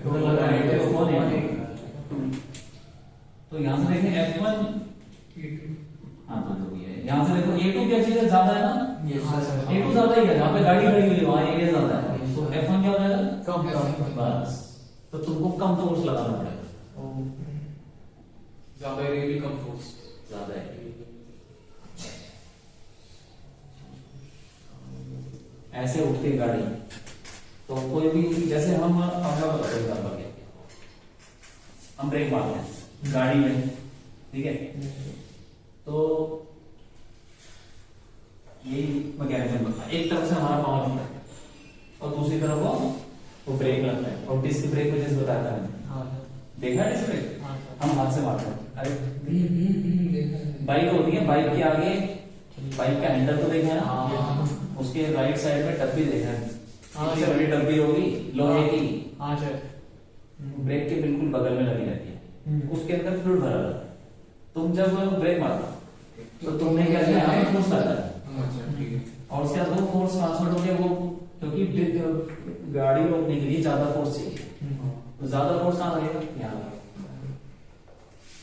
तो लग रहा है अपॉन A2। तो यहाँ से देखें F1, हाँ तो जो भी है, यहाँ से देखो A2 क्या चीज है, ज्यादा है ना, Yes, sir. A2 ज्यादा ही है, यहाँ पे गाड़ी खड़ी हुई है, वहाँ एरिया ज्यादा है, F1 क्या हो जाएगा? कम बस, तो तुमको कम फोर्स लगाना पड़ेगा, ज्यादा एरिया भी कम फोर्स। ज्यादा है। ऐसे उठती गाड़ी तो कोई भी, जैसे हम एग्जाम्पल के हम ब्रेक मारते हैं गाड़ी में, ठीक है, तो यही मैकेनिज्म, एक तरफ से हमारा पावर लगता है और दूसरी तरफ वो ब्रेक लगता है, और डिस्क ब्रेक में जैसे बताया था मैंने, हाँ देखा है डिस्क ब्रेक, हाँ हम हाथ से मारते हैं। अरे देखा है। बाइक होती है, बाइक के आगे बाइक का हैंडल तो देखा है, हाँ उसके राइट साइड में डब्बी देखा है, हाँ सबसे बड़ी डब्बी होगी लोहे की, हाँ सर। ब्रेक के बिल्कुल बगल में लगी रहती है, उसके अंदर फ्लूइड भरा रहता है। तुम जब ब्रेक मारते तो तुमने क्या किया, यहाँ पे फोर्स लगा है, अच्छा ठीक है। और उसके बाद वो फोर्स ट्रांसफर हो गया, वो क्योंकि गाड़ी रोकने के लिए ज्यादा फोर्स चाहिए, तो ज्यादा फोर्स कहाँ लगेगा, यहाँ लगेगा।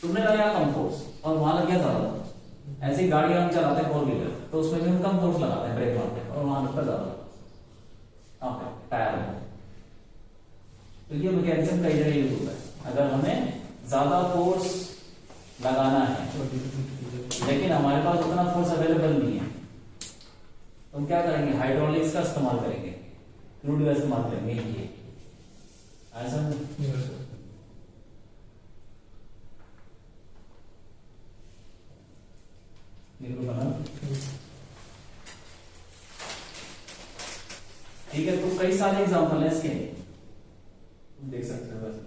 तुमने लगाया कम फोर्स और वहां लग गया ज्यादा फोर्स। ऐसे ही गाड़ी हम चलाते हैं 4 व्हीलर, तो उसमें भी हम कम फोर्स लगाते हैं ब्रेक मारते हैं, और वहां लगता है ज्यादा टायर में। तो ये मैकेनिज्म कई जगह यूज होता है। अगर हमें ज्यादा फोर्स लगाना है लेकिन हमारे पास उतना फोर्स अवेलेबल नहीं है, तो हम क्या करेंगे, हाइड्रोलिक्स का इस्तेमाल करेंगे, फ्लूइड का इस्तेमाल करेंगे, ये ऐसा बना। ठीक है, तो कई सारे एग्जाम्पल है इसके, देख सकते हो वैसे।